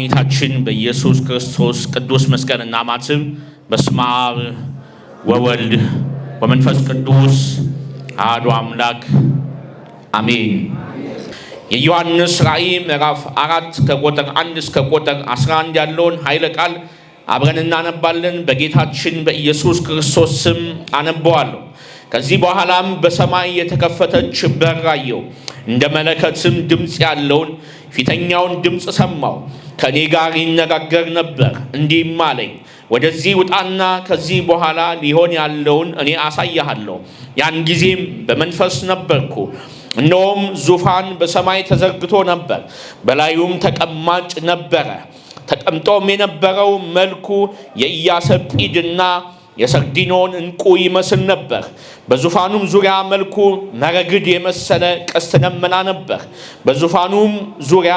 በመድኃኒታችን በኢየሱስ ክርስቶስ ቅዱስ መስቀልና ማተም በስመ አብ ወወልድ ወመንፈስ ቅዱስ አሐዱ አምላክ አሜን። የዮሐንስ ራእይ ምዕራፍ 4 ከቁጥር 1 እስከ ቁጥር 11 ያለውን ኃይለ ቃል አብረን እናነባለን። በጌታችን በኢየሱስ ክርስቶስ ስም አነበዋለሁ። ከዚህ በኋላም በሰማይ የተከፈተች በር አየሁ። እንደ መለከትም ድምፅ ያለውን ፊተኛውን ድምፅ ሰማሁ። ከኔ ጋር ይነጋገር ነበር፣ እንዲህም አለኝ፣ ወደዚህ ውጣና ከዚህ በኋላ ሊሆን ያለውን እኔ አሳያለሁ። ያን ጊዜም በመንፈስ ነበርኩ፣ እነሆም ዙፋን በሰማይ ተዘርግቶ ነበር፣ በላዩም ተቀማጭ ነበረ። ተቀምጦም የነበረው መልኩ የኢያሰጲድና የሰርዲኖን ዕንቁ ይመስል ነበር። በዙፋኑም ዙሪያ መልኩ መረግድ የመሰለ ቀስተ ደመና ነበር። በዙፋኑም ዙሪያ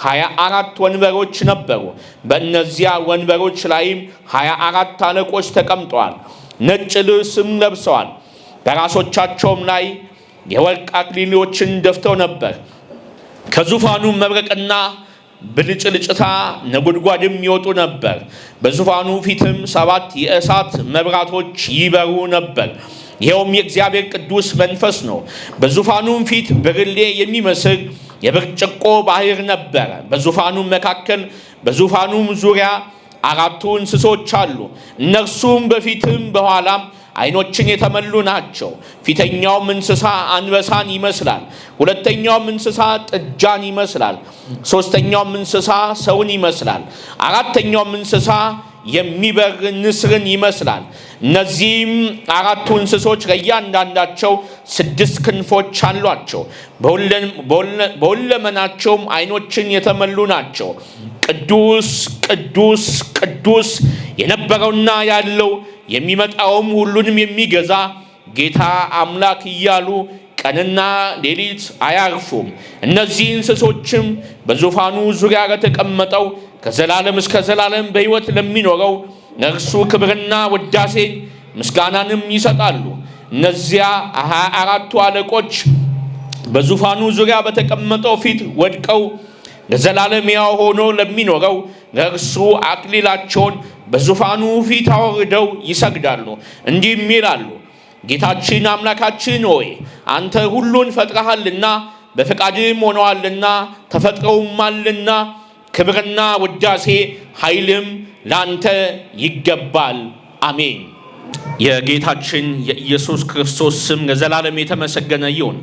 24 ወንበሮች ነበሩ። በእነዚያ ወንበሮች ላይም 24 አለቆች ተቀምጠዋል። ነጭ ልብስም ለብሰዋል። በራሶቻቸውም ላይ የወርቅ አክሊሎችን ደፍተው ነበር። ከዙፋኑ መብረቅና ብልጭልጭታ ነጎድጓድም ይወጡ ነበር። በዙፋኑ ፊትም 7 የእሳት መብራቶች ይበሩ ነበር። ይኸውም የእግዚአብሔር ቅዱስ መንፈስ ነው። በዙፋኑም ፊት ብርሌ የሚመስል የብርጭቆ ባህር ነበረ። በዙፋኑም መካከል በዙፋኑም ዙሪያ 4 እንስሶች አሉ። እነርሱም በፊትም በኋላም ዓይኖችን የተመሉ ናቸው። ፊተኛውም እንስሳ አንበሳን ይመስላል። ሁለተኛውም እንስሳ ጥጃን ይመስላል። ሦስተኛውም እንስሳ ሰውን ይመስላል። አራተኛውም እንስሳ የሚበር ንስርን ይመስላል። እነዚህም 4 እንስሶች ለእያንዳንዳቸው 6 ክንፎች አሏቸው። በሁለመናቸውም ዓይኖችን የተመሉ ናቸው። ቅዱስ ቅዱስ ቅዱስ የነበረውና ያለው የሚመጣውም ሁሉንም የሚገዛ ጌታ አምላክ እያሉ ቀንና ሌሊት አያርፉም። እነዚህ እንስሶችም በዙፋኑ ዙሪያ ለተቀመጠው ከዘላለም እስከ ዘላለም በሕይወት ለሚኖረው ለእርሱ ክብርና ውዳሴ ምስጋናንም ይሰጣሉ። እነዚያ 24ቱ አለቆች በዙፋኑ ዙሪያ በተቀመጠው ፊት ወድቀው ለዘላለም ሕያው ሆኖ ለሚኖረው ለእርሱ አክሊላቸውን በዙፋኑ ፊት አውርደው ይሰግዳሉ፣ እንዲህም ይላሉ፣ ጌታችን አምላካችን ሆይ አንተ ሁሉን ፈጥረሃልና በፈቃድም ሆነዋልና ተፈጥረውማልና ክብርና ውዳሴ ኃይልም ላንተ ይገባል። አሜን። የጌታችን የኢየሱስ ክርስቶስ ስም ለዘላለም የተመሰገነ ይሁን።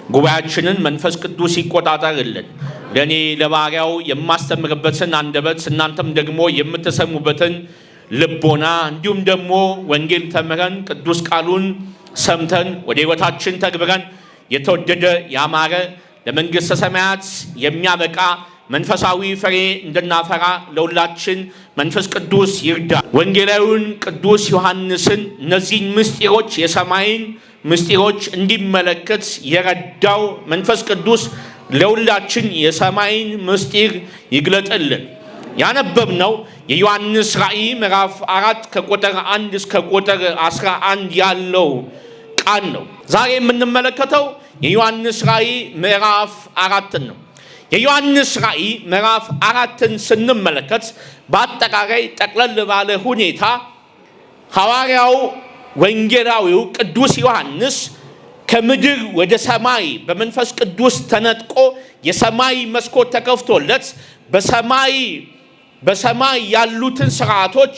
ጉባኤያችንን መንፈስ ቅዱስ ይቆጣጠርልን። ለእኔ ለባሪያው የማስተምርበትን አንደበት እናንተም ደግሞ የምትሰሙበትን ልቦና እንዲሁም ደግሞ ወንጌል ተምረን ቅዱስ ቃሉን ሰምተን ወደ ሕይወታችን ተግብረን የተወደደ ያማረ ለመንግሥተ ሰማያት የሚያበቃ መንፈሳዊ ፍሬ እንድናፈራ ለሁላችን መንፈስ ቅዱስ ይርዳ። ወንጌላዊውን ቅዱስ ዮሐንስን እነዚህን ምስጢሮች የሰማይን ምስጢሮች እንዲመለከት የረዳው መንፈስ ቅዱስ ለሁላችን የሰማይን ምስጢር ይግለጥልን። ያነበብነው የዮሐንስ ራእይ ምዕራፍ 4 ከቁጥር 1 እስከ ቁጥር 11 ያለው ቃል ነው። ዛሬ የምንመለከተው የዮሐንስ ራእይ ምዕራፍ 4 ነው። የዮሐንስ ራእይ ምዕራፍ 4ን ስንመለከት በአጠቃላይ ጠቅለል ባለ ሁኔታ ሐዋርያው ወንጌላዊው ቅዱስ ዮሐንስ ከምድር ወደ ሰማይ በመንፈስ ቅዱስ ተነጥቆ የሰማይ መስኮት ተከፍቶለት በሰማይ ያሉትን ስርዓቶች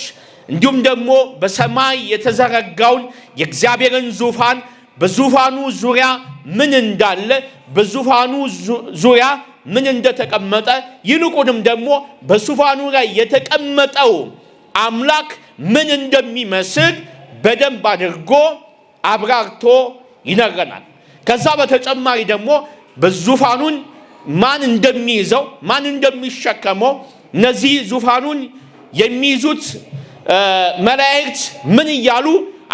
እንዲሁም ደግሞ በሰማይ የተዘረጋውን የእግዚአብሔርን ዙፋን፣ በዙፋኑ ዙሪያ ምን እንዳለ፣ በዙፋኑ ዙሪያ ምን እንደተቀመጠ፣ ይልቁንም ደግሞ በዙፋኑ ላይ የተቀመጠው አምላክ ምን እንደሚመስል በደንብ አድርጎ አብራርቶ ይነግረናል። ከዛ በተጨማሪ ደግሞ በዙፋኑን ማን እንደሚይዘው፣ ማን እንደሚሸከመው፣ እነዚህ ዙፋኑን የሚይዙት መላእክት ምን እያሉ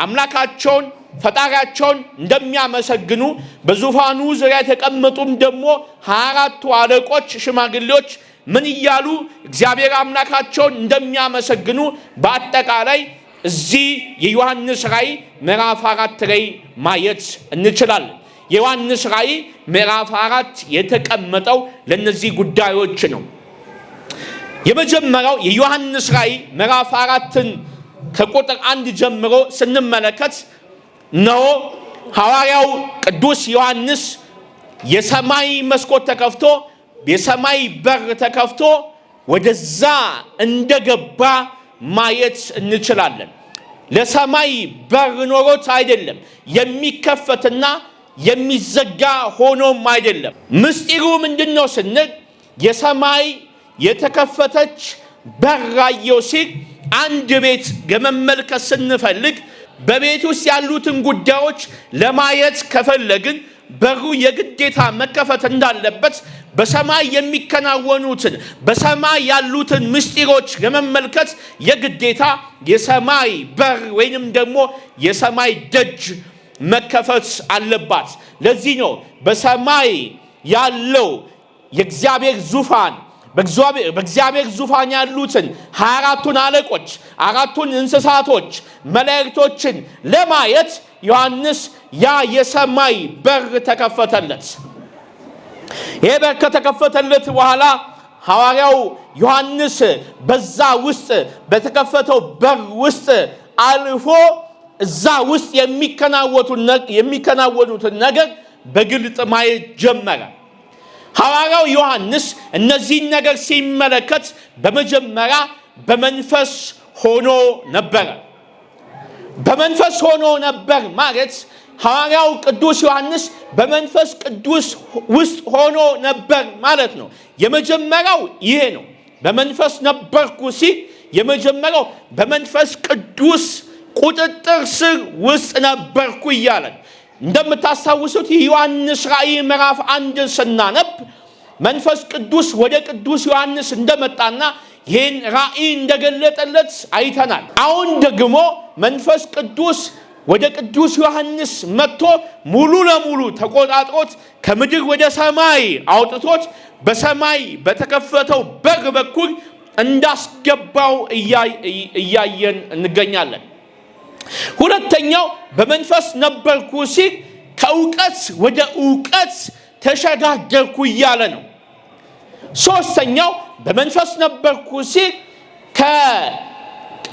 አምላካቸውን ፈጣሪያቸውን እንደሚያመሰግኑ፣ በዙፋኑ ዙሪያ የተቀመጡም ደግሞ 24ቱ አለቆች ሽማግሌዎች ምን እያሉ እግዚአብሔር አምላካቸውን እንደሚያመሰግኑ በአጠቃላይ እዚህ የዮሐንስ ራእይ ምዕራፍ 4 ላይ ማየት እንችላለን። የዮሐንስ ራእይ ምዕራፍ 4 የተቀመጠው ለነዚህ ጉዳዮች ነው። የመጀመሪያው የዮሐንስ ራእይ ምዕራፍ 4ን ከቁጥር 1 ጀምሮ ስንመለከት ነው ሐዋርያው ቅዱስ ዮሐንስ የሰማይ መስኮት ተከፍቶ የሰማይ በር ተከፍቶ ወደዛ እንደገባ ማየት እንችላለን። ለሰማይ በር ኖሮት አይደለም የሚከፈትና የሚዘጋ ሆኖም አይደለም። ምስጢሩ ምንድነው ስንል የሰማይ የተከፈተች በር አየሁ ሲል አንድ ቤት ለመመልከት ስንፈልግ በቤት ውስጥ ያሉትን ጉዳዮች ለማየት ከፈለግን በሩ የግዴታ መከፈት እንዳለበት በሰማይ የሚከናወኑትን በሰማይ ያሉትን ምስጢሮች ለመመልከት የግዴታ የሰማይ በር ወይንም ደግሞ የሰማይ ደጅ መከፈት አለባት። ለዚህ ነው በሰማይ ያለው የእግዚአብሔር ዙፋን በእግዚአብሔር ዙፋን ያሉትን 24ቱን አለቆች 4ቱን እንስሳቶች መላእክቶችን ለማየት ዮሐንስ ያ የሰማይ በር ተከፈተለት። ይሄ በር ከተከፈተለት በኋላ ሐዋርያው ዮሐንስ በዛ ውስጥ በተከፈተው በር ውስጥ አልፎ እዛ ውስጥ የሚከናወኑትን ነገር በግልጥ ማየት ጀመረ። ሐዋርያው ዮሐንስ እነዚህን ነገር ሲመለከት በመጀመሪያ በመንፈስ ሆኖ ነበረ። በመንፈስ ሆኖ ነበር ማለት ሐዋርያው ቅዱስ ዮሐንስ በመንፈስ ቅዱስ ውስጥ ሆኖ ነበር ማለት ነው። የመጀመሪያው ይሄ ነው። በመንፈስ ነበርኩ ሲል የመጀመሪያው በመንፈስ ቅዱስ ቁጥጥር ስር ውስጥ ነበርኩ እያለን እንደምታስታውሱት ዮሐንስ ራእይ ምዕራፍ 1 ስናነብ መንፈስ ቅዱስ ወደ ቅዱስ ዮሐንስ እንደመጣና ይህን ራእይ እንደገለጠለት አይተናል። አሁን ደግሞ መንፈስ ቅዱስ ወደ ቅዱስ ዮሐንስ መጥቶ ሙሉ ለሙሉ ተቆጣጥሮት ከምድር ወደ ሰማይ አውጥቶት በሰማይ በተከፈተው በር በኩል እንዳስገባው እያየን እንገኛለን። ሁለተኛው በመንፈስ ነበርኩ ሲል ከእውቀት ወደ እውቀት ተሸጋገርኩ እያለ ነው። ሶስተኛው በመንፈስ ነበርኩ ሲል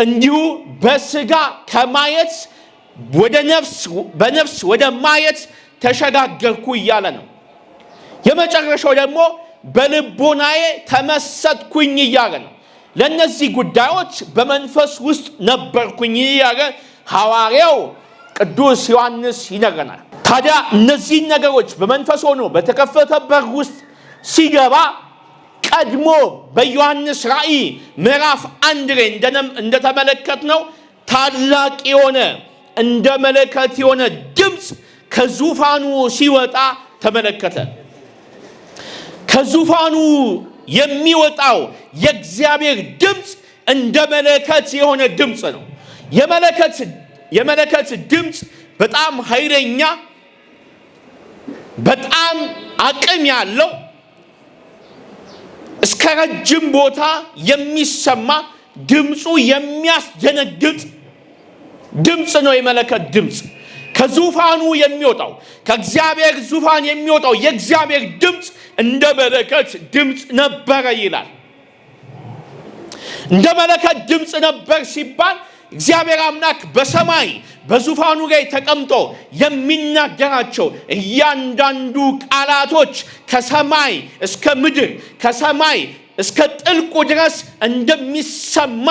እንዲሁ በስጋ ከማየት ወደ በነፍስ ወደ ማየት ተሸጋገርኩ እያለ ነው። የመጨረሻው ደግሞ በልቦናዬ ተመሰጥኩኝ እያለ ነው። ለእነዚህ ጉዳዮች በመንፈስ ውስጥ ነበርኩኝ እያለ ሐዋርያው ቅዱስ ዮሐንስ ይነግረናል። ታዲያ እነዚህን ነገሮች በመንፈስ ሆኖ በተከፈተ በር ውስጥ ሲገባ ቀድሞ በዮሐንስ ራእይ ምዕራፍ 1 ላይ እንደተመለከትነው ታላቅ የሆነ እንደ መለከት የሆነ ድምፅ ከዙፋኑ ሲወጣ ተመለከተ። ከዙፋኑ የሚወጣው የእግዚአብሔር ድምፅ እንደ መለከት የሆነ ድምፅ ነው። የመለከት ድምፅ በጣም ኃይለኛ በጣም አቅም ያለው እስከ ረጅም ቦታ የሚሰማ ድምፁ የሚያስደነግጥ ድምፅ ነው። የመለከት ድምፅ ከዙፋኑ የሚወጣው ከእግዚአብሔር ዙፋን የሚወጣው የእግዚአብሔር ድምፅ እንደ መለከት ድምፅ ነበረ ይላል። እንደ መለከት ድምፅ ነበር ሲባል እግዚአብሔር አምላክ በሰማይ በዙፋኑ ላይ ተቀምጦ የሚናገራቸው እያንዳንዱ ቃላቶች ከሰማይ እስከ ምድር ከሰማይ እስከ ጥልቁ ድረስ እንደሚሰማ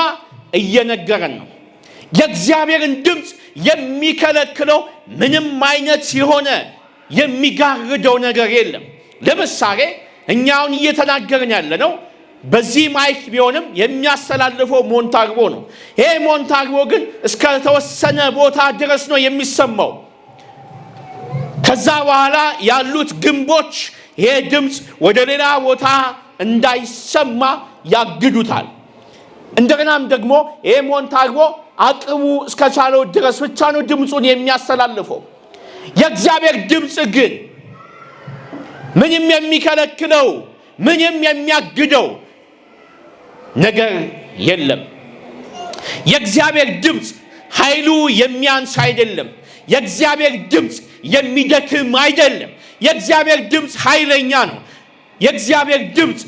እየነገረን ነው። የእግዚአብሔርን ድምፅ የሚከለክለው ምንም አይነት የሆነ የሚጋርደው ነገር የለም። ለምሳሌ እኛውን እየተናገርን ያለ ነው በዚህ ማይክ ቢሆንም የሚያስተላልፈው ሞንታርቦ ነው። ይሄ ሞንታርቦ ግን እስከ ተወሰነ ቦታ ድረስ ነው የሚሰማው። ከዛ በኋላ ያሉት ግንቦች ይሄ ድምፅ ወደ ሌላ ቦታ እንዳይሰማ ያግዱታል። እንደገናም ደግሞ ይሄ ሞንታርቦ አቅሙ እስከቻለው ድረስ ብቻ ነው ድምፁን የሚያስተላልፈው። የእግዚአብሔር ድምፅ ግን ምንም የሚከለክለው ምንም የሚያግደው ነገር የለም። የእግዚአብሔር ድምፅ ኃይሉ የሚያንስ አይደለም። የእግዚአብሔር ድምፅ የሚደክም አይደለም። የእግዚአብሔር ድምፅ ኃይለኛ ነው። የእግዚአብሔር ድምፅ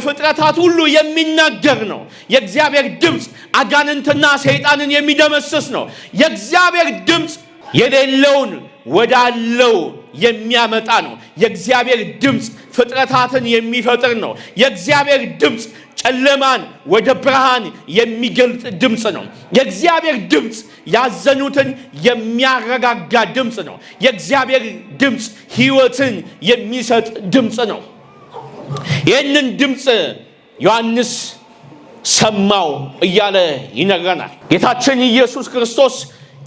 ፍጥረታት ሁሉ የሚናገር ነው። የእግዚአብሔር ድምፅ አጋንንትና ሰይጣንን የሚደመስስ ነው። የእግዚአብሔር ድምፅ የሌለውን ወዳለው የሚያመጣ ነው። የእግዚአብሔር ድምፅ ፍጥረታትን የሚፈጥር ነው። የእግዚአብሔር ድምፅ ጨለማን ወደ ብርሃን የሚገልጥ ድምፅ ነው። የእግዚአብሔር ድምፅ ያዘኑትን የሚያረጋጋ ድምፅ ነው። የእግዚአብሔር ድምፅ ሕይወትን የሚሰጥ ድምፅ ነው። ይህንን ድምፅ ዮሐንስ ሰማው እያለ ይነግረናል። ጌታችን ኢየሱስ ክርስቶስ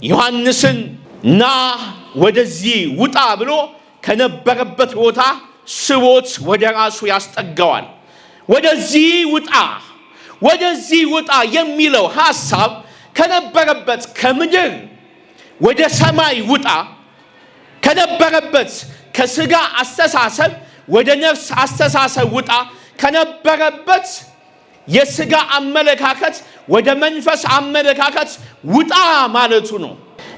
ዮሐንስን ና ወደዚህ ውጣ ብሎ ከነበረበት ቦታ ስቦት ወደ ራሱ ያስጠጋዋል። ወደዚህ ውጣ የሚለው ሐሳብ ከነበረበት ከምድር ወደ ሰማይ ውጣ፣ ከነበረበት ከሥጋ አስተሳሰብ ወደ ነፍስ አስተሳሰብ ውጣ፣ ከነበረበት የሥጋ አመለካከት ወደ መንፈስ አመለካከት ውጣ ማለቱ ነው።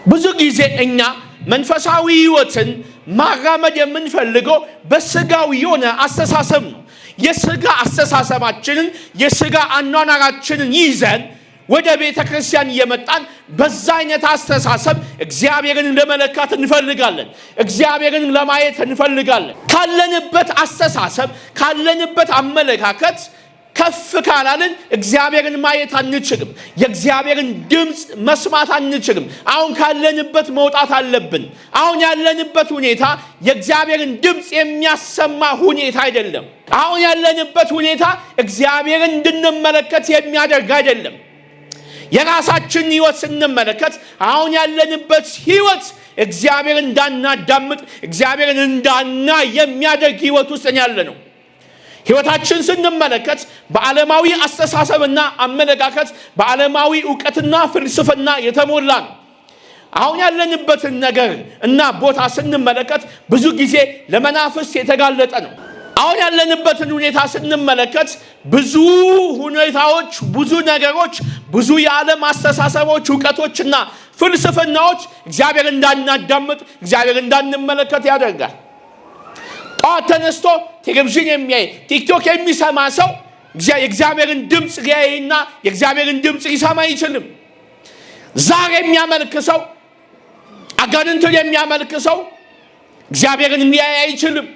ብዙ ጊዜ እኛ መንፈሳዊ ሕይወትን ማራመድ የምንፈልገው በሥጋዊ የሆነ አስተሳሰብ ነው። የሥጋ አስተሳሰባችንን የሥጋ አኗኗራችንን ይዘን ወደ ቤተ ክርስቲያን እየመጣን በዛ አይነት አስተሳሰብ እግዚአብሔርን ለመለካት እንፈልጋለን። እግዚአብሔርን ለማየት እንፈልጋለን። ካለንበት አስተሳሰብ ካለንበት አመለካከት ከፍ ካላልን እግዚአብሔርን ማየት አንችልም። የእግዚአብሔርን ድምፅ መስማት አንችልም። አሁን ካለንበት መውጣት አለብን። አሁን ያለንበት ሁኔታ የእግዚአብሔርን ድምፅ የሚያሰማ ሁኔታ አይደለም። አሁን ያለንበት ሁኔታ እግዚአብሔርን እንድንመለከት የሚያደርግ አይደለም። የራሳችን ሕይወት ስንመለከት አሁን ያለንበት ሕይወት እግዚአብሔርን እንዳናዳምጥ እግዚአብሔርን እንዳናይ የሚያደርግ ሕይወት ውስጥ ያለ ነው። ሕይወታችን ስንመለከት በዓለማዊ አስተሳሰብና አመለካከት በዓለማዊ ዕውቀትና ፍልስፍና የተሞላ ነው። አሁን ያለንበትን ነገር እና ቦታ ስንመለከት ብዙ ጊዜ ለመናፍስት የተጋለጠ ነው። አሁን ያለንበትን ሁኔታ ስንመለከት ብዙ ሁኔታዎች፣ ብዙ ነገሮች፣ ብዙ የዓለም አስተሳሰቦች፣ ዕውቀቶችና ፍልስፍናዎች እግዚአብሔር እንዳናዳምጥ እግዚአብሔር እንዳንመለከት ያደርጋል። ጠዋት ተነስቶ ቴሌቪዥን የሚያይ ቲክቶክ የሚሰማ ሰው የእግዚአብሔርን ድምፅ ሊያይና የእግዚአብሔርን ድምፅ ሊሰማ አይችልም። ዛር የሚያመልክ ሰው፣ አጋንንትን የሚያመልክ ሰው እግዚአብሔርን ሊያይ አይችልም።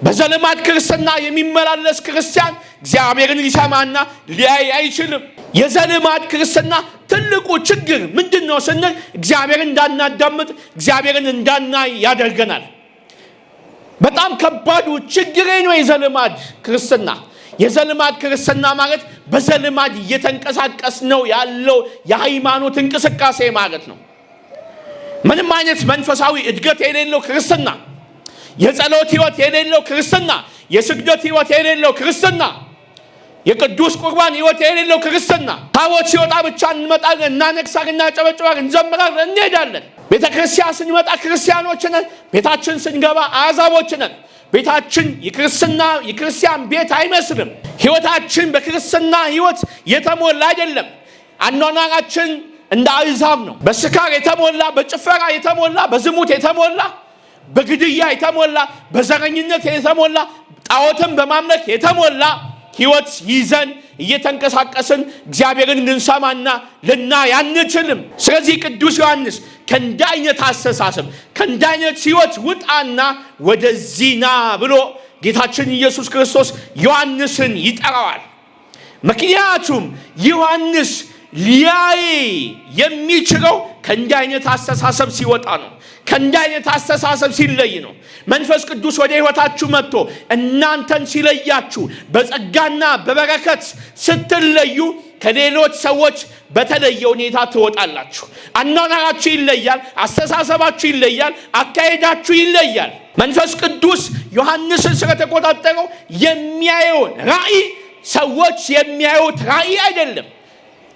በዘልማድ ክርስትና የሚመላለስ ክርስቲያን እግዚአብሔርን ሊሰማና ሊያይ አይችልም። የዘልማድ ክርስትና ትልቁ ችግር ምንድን ነው ስንል እግዚአብሔርን እንዳናዳምጥ እግዚአብሔርን እንዳናይ ያደርገናል። በጣም ከባዱ ችግሬ ነው የዘልማድ ክርስትና። የዘልማድ ክርስትና ማለት በዘልማድ እየተንቀሳቀስ ነው ያለው የሃይማኖት እንቅስቃሴ ማለት ነው። ምንም አይነት መንፈሳዊ እድገት የሌለው ክርስትና፣ የጸሎት ሕይወት የሌለው ክርስትና፣ የስግደት ሕይወት የሌለው ክርስትና፣ የቅዱስ ቁርባን ሕይወት የሌለው ክርስትና። ታቦት ሲወጣ ብቻ እንመጣለን፣ እናነግሳለን፣ እናጨበጭባለን፣ እንዘምራለን፣ እንሄዳለን። ቤተ ክርስቲያን ስንመጣ ክርስቲያኖች ነን፣ ቤታችን ስንገባ አሕዛቦች ነን። ቤታችን የክርስቲያን ቤት አይመስልም። ሕይወታችን በክርስትና ሕይወት የተሞላ አይደለም። አኗኗራችን እንደ አሕዛብ ነው። በስካር የተሞላ፣ በጭፈራ የተሞላ፣ በዝሙት የተሞላ፣ በግድያ የተሞላ፣ በዘረኝነት የተሞላ፣ ጣዖትን በማምለክ የተሞላ ሕይወት ይዘን እየተንቀሳቀስን እግዚአብሔርን ልንሰማና ልናይ አንችልም። ስለዚህ ቅዱስ ዮሐንስ ከእንዲህ አይነት አስተሳሰብ ከእንዲህ አይነት ሕይወት ውጣና ወደዚህ ና ብሎ ጌታችን ኢየሱስ ክርስቶስ ዮሐንስን ይጠራዋል። ምክንያቱም ዮሐንስ ሊያይ የሚችለው ከእንዲህ አይነት አስተሳሰብ ሲወጣ ነው። ከእንዲህ አይነት አስተሳሰብ ሲለይ ነው። መንፈስ ቅዱስ ወደ ሕይወታችሁ መጥቶ እናንተን ሲለያችሁ በጸጋና በበረከት ስትለዩ ከሌሎች ሰዎች በተለየ ሁኔታ ትወጣላችሁ። አኗኗራችሁ ይለያል፣ አስተሳሰባችሁ ይለያል፣ አካሄዳችሁ ይለያል። መንፈስ ቅዱስ ዮሐንስን ስለተቆጣጠረው የሚያየውን ራእይ ሰዎች የሚያዩት ራእይ አይደለም።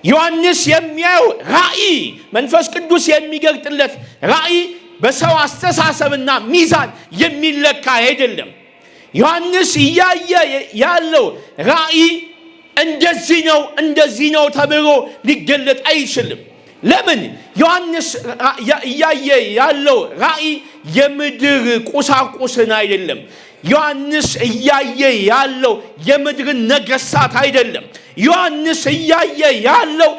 ዮሐንስ የሚያየው ራእይ መንፈስ ቅዱስ የሚገልጥለት ራእይ በሰው አስተሳሰብና ሚዛን የሚለካ አይደለም። ዮሐንስ እያየ ያለው ራእይ እንደዚህ ነው ተብሎ ሊገለጥ አይችልም። ለምን? ዮሐንስ እያየ ያለው ራእይ የምድር ቁሳቁስን አይደለም። ዮሐንስ እያየ ያለው የምድርን ነገሥታት አይደለም። ዮሐንስ እያየ ያለው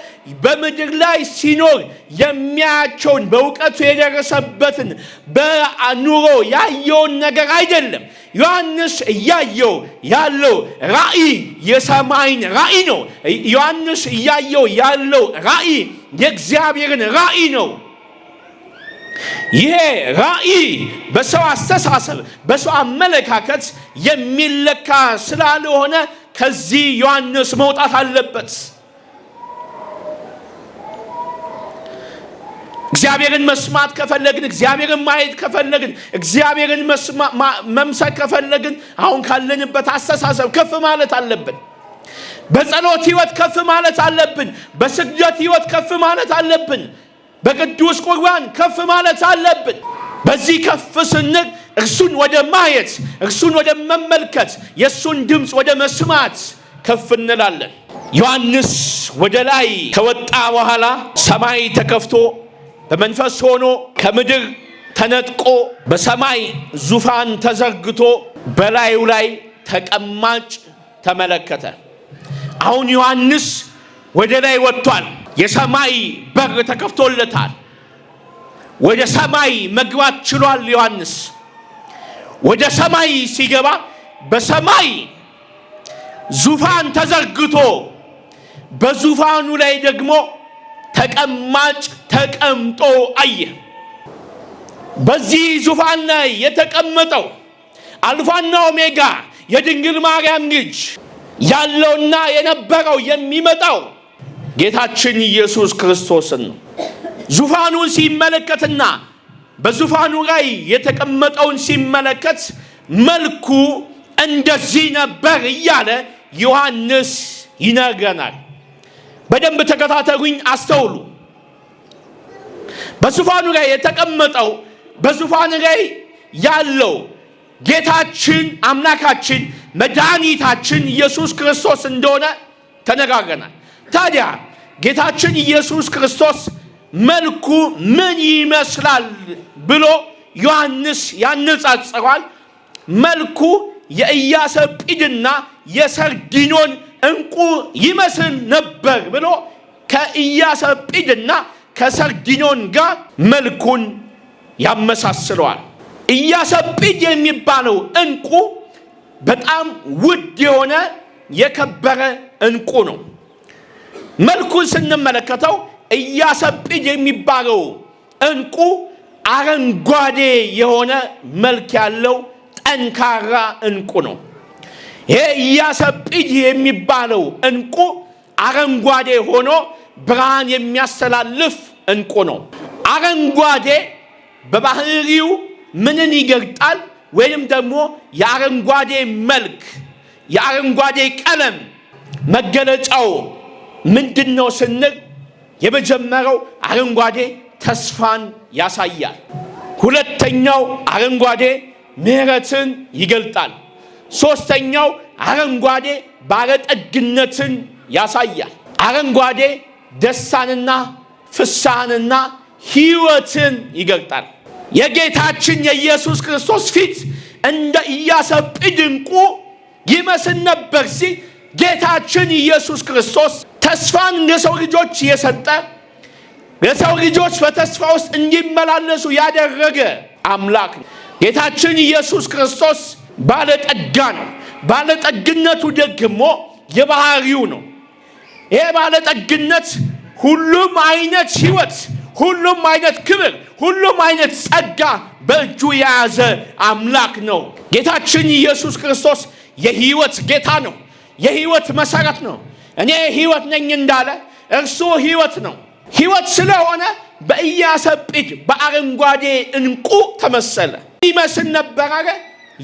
በምድር ላይ ሲኖር የሚያያቸውን በእውቀቱ የደረሰበትን በኑሮ ያየውን ነገር አይደለም። ዮሐንስ እያየው ያለው ራእይ የሰማይን ራእይ ነው። ዮሐንስ እያየው ያለው ራእይ የእግዚአብሔርን ራእይ ነው። ይሄ ራእይ በሰው አስተሳሰብ በሰው አመለካከት የሚለካ ስላልሆነ ከዚህ ዮሐንስ መውጣት አለበት። እግዚአብሔርን መስማት ከፈለግን፣ እግዚአብሔርን ማየት ከፈለግን፣ እግዚአብሔርን መምሰል ከፈለግን አሁን ካለንበት አስተሳሰብ ከፍ ማለት አለብን። በጸሎት ህይወት ከፍ ማለት አለብን። በስግደት ህይወት ከፍ ማለት አለብን። በቅዱስ ቁርባን ከፍ ማለት አለብን። በዚህ ከፍ ስንል እርሱን ወደ ማየት፣ እርሱን ወደ መመልከት፣ የእሱን ድምፅ ወደ መስማት ከፍ እንላለን። ዮሐንስ ወደ ላይ ከወጣ በኋላ ሰማይ ተከፍቶ በመንፈስ ሆኖ ከምድር ተነጥቆ በሰማይ ዙፋን ተዘርግቶ በላዩ ላይ ተቀማጭ ተመለከተ። አሁን ዮሐንስ ወደ ላይ ወጥቷል። የሰማይ በር ተከፍቶለታል። ወደ ሰማይ መግባት ችሏል። ዮሐንስ ወደ ሰማይ ሲገባ በሰማይ ዙፋን ተዘርግቶ በዙፋኑ ላይ ደግሞ ተቀማጭ ተቀምጦ አየ። በዚህ ዙፋን ላይ የተቀመጠው አልፋና ኦሜጋ የድንግል ማርያም ልጅ ያለውና የነበረው የሚመጣው ጌታችን ኢየሱስ ክርስቶስን ነው። ዙፋኑን ሲመለከትና በዙፋኑ ላይ የተቀመጠውን ሲመለከት መልኩ እንደዚህ ነበር እያለ ዮሐንስ ይነግረናል። በደንብ ተከታተሉኝ፣ አስተውሉ። በዙፋኑ ላይ የተቀመጠው በዙፋኑ ላይ ያለው ጌታችን አምላካችን መድኃኒታችን ኢየሱስ ክርስቶስ እንደሆነ ተነጋግረናል። ታዲያ ጌታችን ኢየሱስ ክርስቶስ መልኩ ምን ይመስላል ብሎ ዮሐንስ ያነጻጽረዋል። መልኩ የኢያሰጲድና የሰርዲኖን ዕንቁ ይመስል ነበር ብሎ ከኢያሰጲድና ከሰርዲኖን ጋር መልኩን ያመሳስለዋል። ኢያሰጲድ የሚባለው ዕንቁ በጣም ውድ የሆነ የከበረ ዕንቁ ነው። መልኩን ስንመለከተው ኢያሰጲድ የሚባለው ዕንቁ አረንጓዴ የሆነ መልክ ያለው ጠንካራ ዕንቁ ነው። ይሄ ኢያሰጲድ የሚባለው ዕንቁ አረንጓዴ ሆኖ ብርሃን የሚያስተላልፍ ዕንቁ ነው። አረንጓዴ በባህሪው ምንን ይገልጣል? ወይም ደግሞ የአረንጓዴ መልክ የአረንጓዴ ቀለም መገለጫው ምንድን ነው ስንል የመጀመሪያው አረንጓዴ ተስፋን ያሳያል። ሁለተኛው አረንጓዴ ምሕረትን ይገልጣል። ሶስተኛው አረንጓዴ ባለጠግነትን ያሳያል። አረንጓዴ ደስታንና ፍስሐንና ሕይወትን ይገልጣል። የጌታችን የኢየሱስ ክርስቶስ ፊት እንደ ኢያሰጲድ ዕንቁ ይመስል ነበር ሲል ጌታችን ኢየሱስ ክርስቶስ ተስፋን ለሰው ልጆች የሰጠ ለሰው ልጆች በተስፋ ውስጥ እንዲመላለሱ ያደረገ አምላክ ነው። ጌታችን ኢየሱስ ክርስቶስ ባለጠጋ ነው። ባለጠግነቱ ደግሞ የባህሪው ነው። ይሄ ባለጠግነት ሁሉም አይነት ሕይወት፣ ሁሉም አይነት ክብር፣ ሁሉም አይነት ጸጋ በእጁ የያዘ አምላክ ነው። ጌታችን ኢየሱስ ክርስቶስ የሕይወት ጌታ ነው። የሕይወት መሰረት ነው። እኔ ሕይወት ነኝ እንዳለ እርሱ ሕይወት ነው። ሕይወት ስለሆነ በኢያሰጲድ በአረንጓዴ ዕንቁ ተመሰለ። ይመስል ነበር አለ።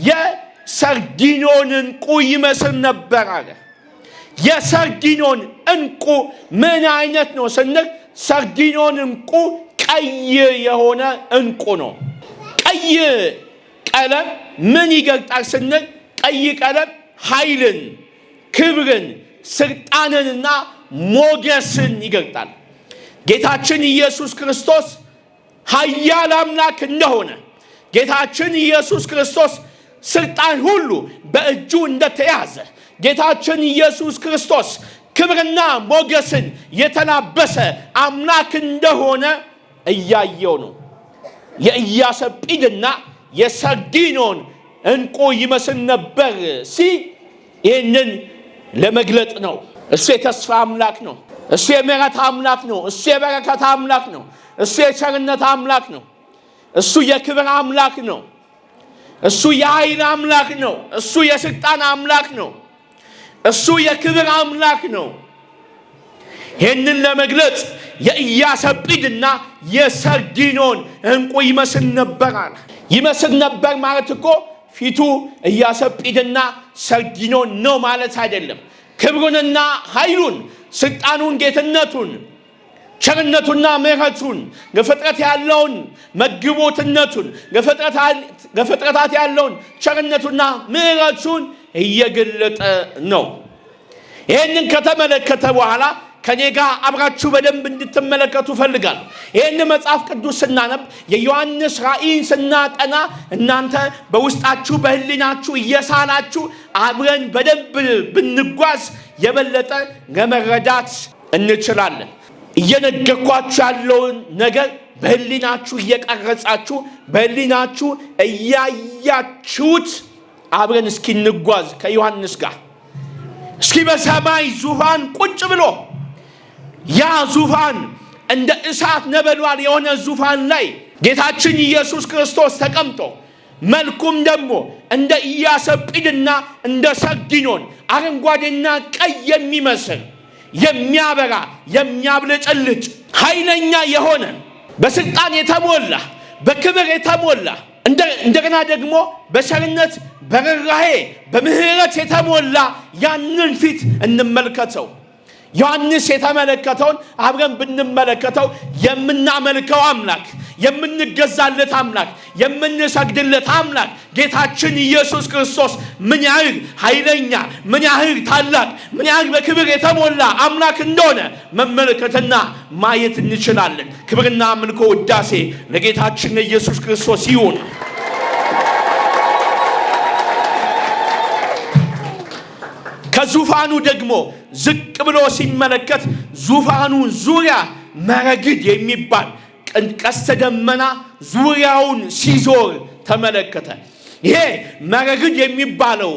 የሰርዲኖን ዕንቁ ይመስል ነበር አለ። የሰርዲኖን ዕንቁ ምን አይነት ነው ስንል ሰርዲኖን ዕንቁ ቀይ የሆነ ዕንቁ ነው። ቀይ ቀለም ምን ይገልጣል ስንል ቀይ ቀለም ኃይልን፣ ክብርን፣ ስልጣንንና ሞገስን ይገልጣል። ጌታችን ኢየሱስ ክርስቶስ ኃያል አምላክ እንደሆነ ጌታችን ኢየሱስ ክርስቶስ ስልጣን ሁሉ በእጁ እንደተያዘ ጌታችን ኢየሱስ ክርስቶስ ክብርና ሞገስን የተላበሰ አምላክ እንደሆነ እያየው ነው። የኢያሰጲድና የሰርዲኖን እንቁ ይመስል ነበር ይህንን ለመግለጥ ነው። እሱ የተስፋ አምላክ ነው። እሱ የምሕረት አምላክ ነው። እሱ የበረከት አምላክ ነው። እሱ የቸርነት አምላክ ነው። እሱ የክብር አምላክ ነው። እሱ የኃይል አምላክ ነው። እሱ የስልጣን አምላክ ነው። እሱ የክብር አምላክ ነው። ይህንን ለመግለጽ የኢያሰጲድና የሰርዲኖን እንቁ ይመስል ነበር አለ። ይመስል ነበር ማለት እኮ ፊቱ ኢያሰጲድና ሰርዲኖን ነው ማለት አይደለም። ክብሩንና ኃይሉን፣ ስልጣኑን፣ ጌትነቱን፣ ቸርነቱና ምሕረቱን፣ ለፍጥረት ያለውን መግቦትነቱን፣ ለፍጥረታት ያለውን ቸርነቱና ምሕረቱን እየገለጠ ነው። ይህንን ከተመለከተ በኋላ ከኔ ጋር አብራችሁ በደንብ እንድትመለከቱ ፈልጋለሁ። ይህን መጽሐፍ ቅዱስ ስናነብ የዮሐንስ ራእይን ስናጠና እናንተ በውስጣችሁ በህሊናችሁ እየሳላችሁ አብረን በደንብ ብንጓዝ የበለጠ ለመረዳት እንችላለን። እየነገርኳችሁ ያለውን ነገር በህሊናችሁ እየቀረጻችሁ በህሊናችሁ እያያችሁት አብረን እስኪ እንጓዝ ከዮሐንስ ጋር። እስኪ በሰማይ ዙፋን ቁጭ ብሎ ያ ዙፋን እንደ እሳት ነበልባል የሆነ ዙፋን ላይ ጌታችን ኢየሱስ ክርስቶስ ተቀምጦ መልኩም ደግሞ እንደ ኢያሰጲድና እንደ ሰርዲኖን አረንጓዴና ቀይ የሚመስል የሚያበራ የሚያብለጨልጭ ኃይለኛ የሆነ በስልጣን የተሞላ በክብር የተሞላ እንደገና ደግሞ በቸርነት በርኅራኄ በምህረት የተሞላ ያንን ፊት እንመልከተው። ዮሐንስ የተመለከተውን አብረን ብንመለከተው የምናመልከው አምላክ፣ የምንገዛለት አምላክ፣ የምንሰግድለት አምላክ ጌታችን ኢየሱስ ክርስቶስ ምን ያህል ኃይለኛ፣ ምን ያህል ታላቅ፣ ምን ያህል በክብር የተሞላ አምላክ እንደሆነ መመልከትና ማየት እንችላለን። ክብርና አምልኮ ውዳሴ ለጌታችን ለኢየሱስ ክርስቶስ ይሁን። ከዙፋኑ ደግሞ ዝቅ ብሎ ሲመለከት ዙፋኑ ዙሪያ መረግድ የሚባል ቀስተ ደመና ዙሪያውን ሲዞር ተመለከተ። ይሄ መረግድ የሚባለው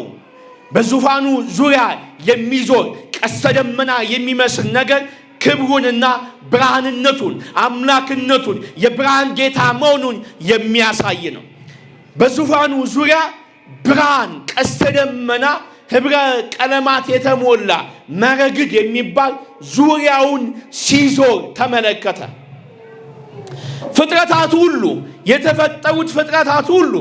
በዙፋኑ ዙሪያ የሚዞር ቀስተ ደመና የሚመስል ነገር ክብሩንና ብርሃንነቱን፣ አምላክነቱን፣ የብርሃን ጌታ መሆኑን የሚያሳይ ነው። በዙፋኑ ዙሪያ ብርሃን ቀስተ ደመና ህብረ ቀለማት የተሞላ መረግድ የሚባል ዙሪያውን ሲዞር ተመለከተ። ፍጥረታት ሁሉ የተፈጠሩት ፍጥረታት ሁሉ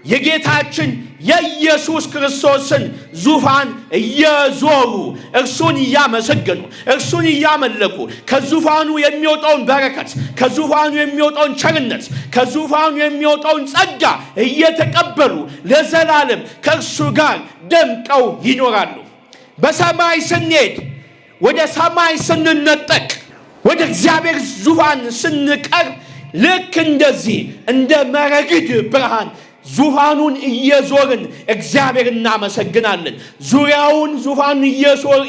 የጌታችን የኢየሱስ ክርስቶስን ዙፋን እየዞሩ እርሱን እያመሰገኑ እርሱን እያመለኩ ከዙፋኑ የሚወጣውን በረከት፣ ከዙፋኑ የሚወጣውን ቸርነት፣ ከዙፋኑ የሚወጣውን ጸጋ እየተቀበሉ ለዘላለም ከእርሱ ጋር ደምቀው ይኖራሉ። በሰማይ ስንሄድ፣ ወደ ሰማይ ስንነጠቅ፣ ወደ እግዚአብሔር ዙፋን ስንቀርብ ልክ እንደዚህ እንደ መረግድ ብርሃን ዙፋኑን እየዞርን እግዚአብሔር እናመሰግናለን። ዙሪያውን ዙፋኑን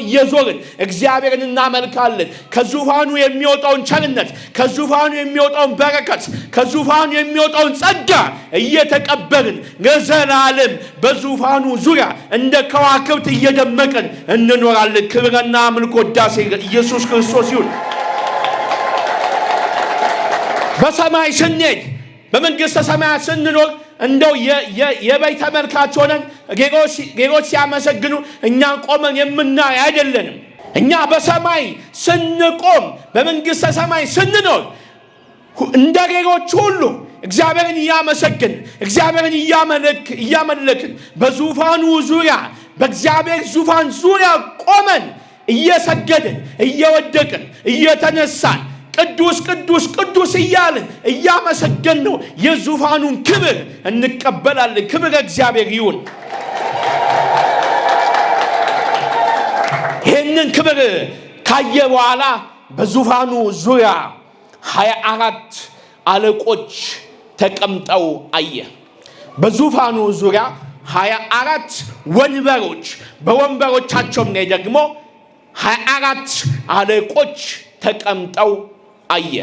እየዞርን እግዚአብሔርን እናመልካለን። ከዙፋኑ የሚወጣውን ቸርነት፣ ከዙፋኑ የሚወጣውን በረከት፣ ከዙፋኑ የሚወጣውን ጸጋ እየተቀበልን ለዘላለም በዙፋኑ ዙሪያ እንደ ከዋክብት እየደመቅን እንኖራለን። ክብርና አምልኮ ውዳሴ ኢየሱስ ክርስቶስ ይሁን። በሰማይ ስንሄድ፣ በመንግሥተ ሰማያት ስንኖር እንደው የበይ ተመልካች ሆነን ጌጎች ሲያመሰግኑ እኛን ቆመን የምናይ አይደለንም። እኛ በሰማይ ስንቆም፣ በመንግሥተ ሰማይ ስንኖር እንደ ጌጎች ሁሉ እግዚአብሔርን እያመሰግን፣ እግዚአብሔርን እያመለክን በዙፋኑ ዙሪያ በእግዚአብሔር ዙፋን ዙሪያ ቆመን እየሰገድን፣ እየወደቅን፣ እየተነሳን ቅዱስ ቅዱስ ቅዱስ እያልን እያመሰገን ነው የዙፋኑን ክብር እንቀበላለን። ክብር እግዚአብሔር ይሁን። ይህንን ክብር ካየ በኋላ በዙፋኑ ዙሪያ 24 አለቆች ተቀምጠው አየ። በዙፋኑ ዙሪያ 24 ወንበሮች፣ በወንበሮቻቸውም ላይ ደግሞ 24 አለቆች ተቀምጠው አየ።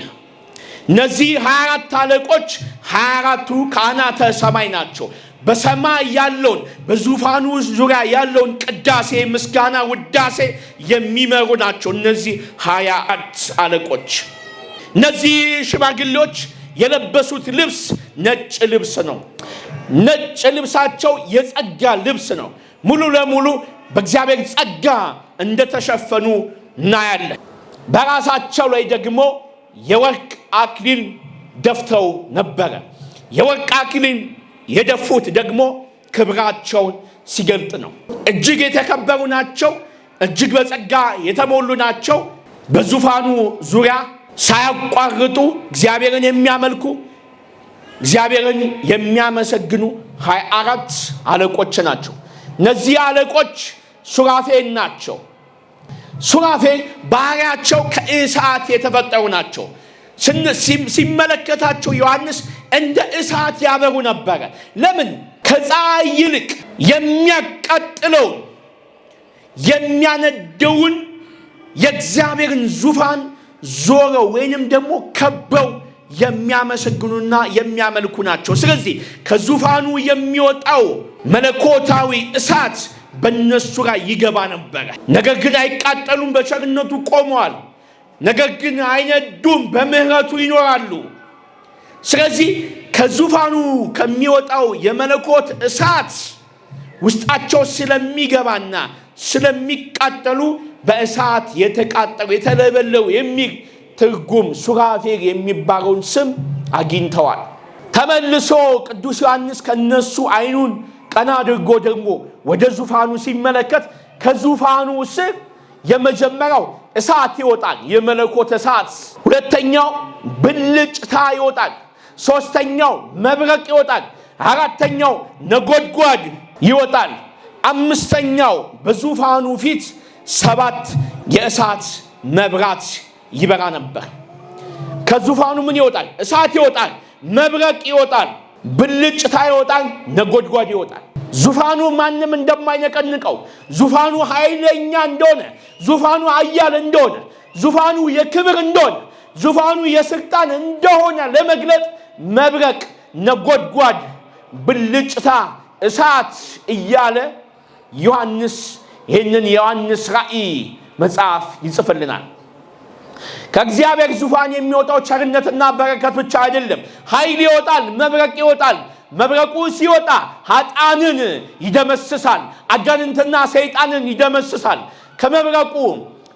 እነዚህ 24 አለቆች 24ቱ ካህናተ ሰማይ ናቸው። በሰማይ ያለውን በዙፋኑ ዙሪያ ያለውን ቅዳሴ፣ ምስጋና፣ ውዳሴ የሚመሩ ናቸው እነዚህ 24 አለቆች። እነዚህ ሽማግሌዎች የለበሱት ልብስ ነጭ ልብስ ነው። ነጭ ልብሳቸው የጸጋ ልብስ ነው። ሙሉ ለሙሉ በእግዚአብሔር ጸጋ እንደተሸፈኑ እናያለን። በራሳቸው ላይ ደግሞ የወርቅ አክሊል ደፍተው ነበረ። የወርቅ አክሊል የደፉት ደግሞ ክብራቸውን ሲገልጥ ነው። እጅግ የተከበሩ ናቸው። እጅግ በጸጋ የተሞሉ ናቸው። በዙፋኑ ዙሪያ ሳያቋርጡ እግዚአብሔርን የሚያመልኩ እግዚአብሔርን የሚያመሰግኑ 24 አለቆች ናቸው። እነዚህ አለቆች ሱራፌል ናቸው። ሱራፌል ባህሪያቸው ከእሳት የተፈጠሩ ናቸው። ሲመለከታቸው ዮሐንስ እንደ እሳት ያበሩ ነበረ። ለምን? ከፀሐይ ይልቅ የሚያቃጥለውን የሚያነደውን የእግዚአብሔርን ዙፋን ዞረው ወይንም ደግሞ ከበው የሚያመሰግኑና የሚያመልኩ ናቸው። ስለዚህ ከዙፋኑ የሚወጣው መለኮታዊ እሳት በእነሱ ላይ ይገባ ነበረ። ነገር ግን አይቃጠሉም፣ በቸርነቱ ቆመዋል። ነገር ግን አይነዱም፣ በምህረቱ ይኖራሉ። ስለዚህ ከዙፋኑ ከሚወጣው የመለኮት እሳት ውስጣቸው ስለሚገባና ስለሚቃጠሉ በእሳት የተቃጠሉ የተለበለው የሚል ትርጉም ሱራፌል የሚባለውን ስም አግኝተዋል። ተመልሶ ቅዱስ ዮሐንስ ከነሱ አይኑን ቀና አድርጎ ደግሞ ወደ ዙፋኑ ሲመለከት ከዙፋኑ ስር የመጀመሪያው እሳት ይወጣል፣ የመለኮት እሳት። ሁለተኛው ብልጭታ ይወጣል። ሶስተኛው መብረቅ ይወጣል። አራተኛው ነጎድጓድ ይወጣል። አምስተኛው በዙፋኑ ፊት 7 የእሳት መብራት ይበራ ነበር። ከዙፋኑ ምን ይወጣል? እሳት ይወጣል፣ መብረቅ ይወጣል፣ ብልጭታ ይወጣል፣ ነጎድጓድ ይወጣል። ዙፋኑ ማንም እንደማይነቀንቀው፣ ዙፋኑ ኃይለኛ እንደሆነ፣ ዙፋኑ ኃያል እንደሆነ፣ ዙፋኑ የክብር እንደሆነ፣ ዙፋኑ የስልጣን እንደሆነ ለመግለጥ መብረቅ፣ ነጎድጓድ፣ ብልጭታ፣ እሳት እያለ ዮሐንስ ይህንን የዮሐንስ ራእይ መጽሐፍ ይጽፍልናል። ከእግዚአብሔር ዙፋን የሚወጣው ቸርነትና በረከት ብቻ አይደለም። ኃይል ይወጣል፣ መብረቅ ይወጣል። መብረቁ ሲወጣ ኃጥአንን ይደመስሳል፣ አጋንንትና ሰይጣንን ይደመስሳል። ከመብረቁ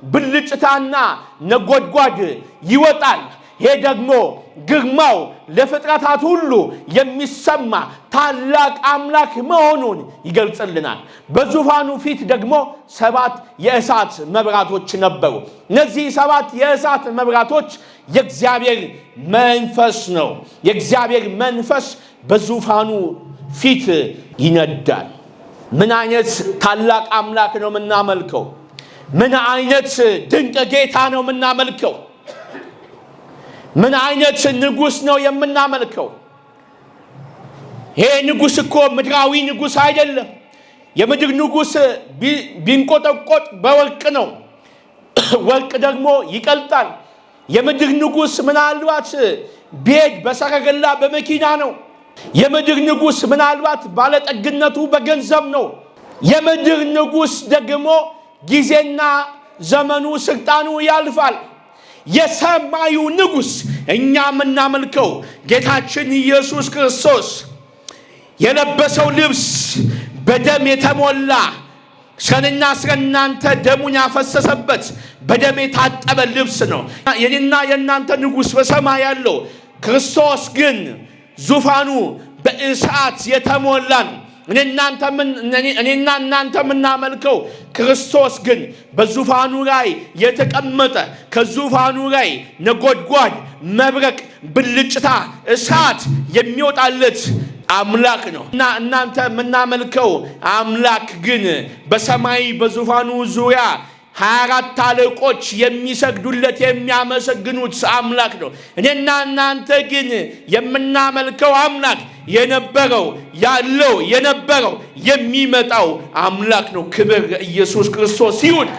ብልጭታና ነጎድጓድ ይወጣል። ይሄ ደግሞ ግርማው ለፍጥረታት ሁሉ የሚሰማ ታላቅ አምላክ መሆኑን ይገልጽልናል። በዙፋኑ ፊት ደግሞ 7 የእሳት መብራቶች ነበሩ። እነዚህ 7 የእሳት መብራቶች የእግዚአብሔር መንፈስ ነው። የእግዚአብሔር መንፈስ በዙፋኑ ፊት ይነዳል። ምን አይነት ታላቅ አምላክ ነው የምናመልከው! ምን አይነት ድንቅ ጌታ ነው የምናመልከው! ምን አይነት ንጉሥ ነው የምናመልከው! ይሄ ንጉሥ እኮ ምድራዊ ንጉሥ አይደለም። የምድር ንጉሥ ቢንቆጠቆጥ በወርቅ ነው፣ ወርቅ ደግሞ ይቀልጣል። የምድር ንጉሥ ምናልባት ቤት በሰረገላ በመኪና ነው። የምድር ንጉሥ ምናልባት ባለጠግነቱ በገንዘብ ነው። የምድር ንጉሥ ደግሞ ጊዜና ዘመኑ ስልጣኑ ያልፋል። የሰማዩ ንጉሥ እኛ የምናመልከው ጌታችን ኢየሱስ ክርስቶስ የለበሰው ልብስ በደም የተሞላ ስለእኔና ስለእናንተ ደሙን ያፈሰሰበት በደም የታጠበ ልብስ ነው። የኔና የእናንተ ንጉሥ በሰማይ ያለው ክርስቶስ ግን ዙፋኑ በእሳት የተሞላ ነው። እኔና እናንተ የምናመልከው ክርስቶስ ግን በዙፋኑ ላይ የተቀመጠ ከዙፋኑ ላይ ነጎድጓድ፣ መብረቅ፣ ብልጭታ፣ እሳት የሚወጣለት አምላክ ነው እና እናንተ የምናመልከው አምላክ ግን በሰማይ በዙፋኑ ዙሪያ 24 አለቆች የሚሰግዱለት የሚያመሰግኑት አምላክ ነው። እኔና እናንተ ግን የምናመልከው አምላክ የነበረው ያለው የነበረው የሚመጣው አምላክ ነው። ክብር ኢየሱስ ክርስቶስ ይሁን።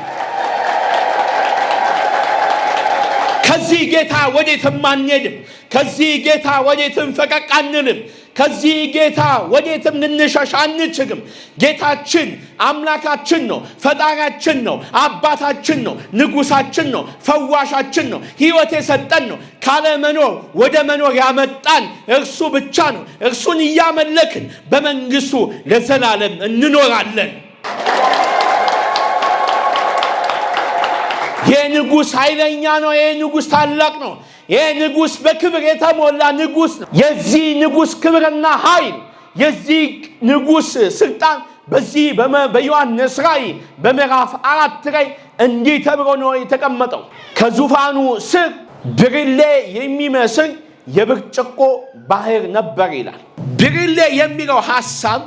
ከዚህ ጌታ ወዴትም አንሄድም። ከዚህ ጌታ ወዴትም ፈቀቅ አንልም። ከዚህ ጌታ ወዴትም ልንሸሽ አንችልም። ጌታችን አምላካችን ነው፣ ፈጣሪያችን ነው፣ አባታችን ነው፣ ንጉሳችን ነው፣ ፈዋሻችን ነው፣ ሕይወት የሰጠን ነው፣ ካለ መኖር ወደ መኖር ያመጣን እርሱ ብቻ ነው። እርሱን እያመለክን በመንግስቱ ለዘላለም እንኖራለን። ይህ ንጉሥ ኃይለኛ ነው። ይህ ንጉሥ ታላቅ ነው። ይህ ንጉሥ በክብር የተሞላ ንጉሥ ነው። የዚህ ንጉሥ ክብርና ኃይል፣ የዚህ ንጉሥ ስልጣን በዚህ በዮሐንስ ራእይ በምዕራፍ 4 ላይ እንዲህ ተብሎ ነው የተቀመጠው። ከዙፋኑ ስር ብርሌ የሚመስል የብርጭቆ ባህር ነበር ይላል። ብርሌ የሚለው ሐሳብ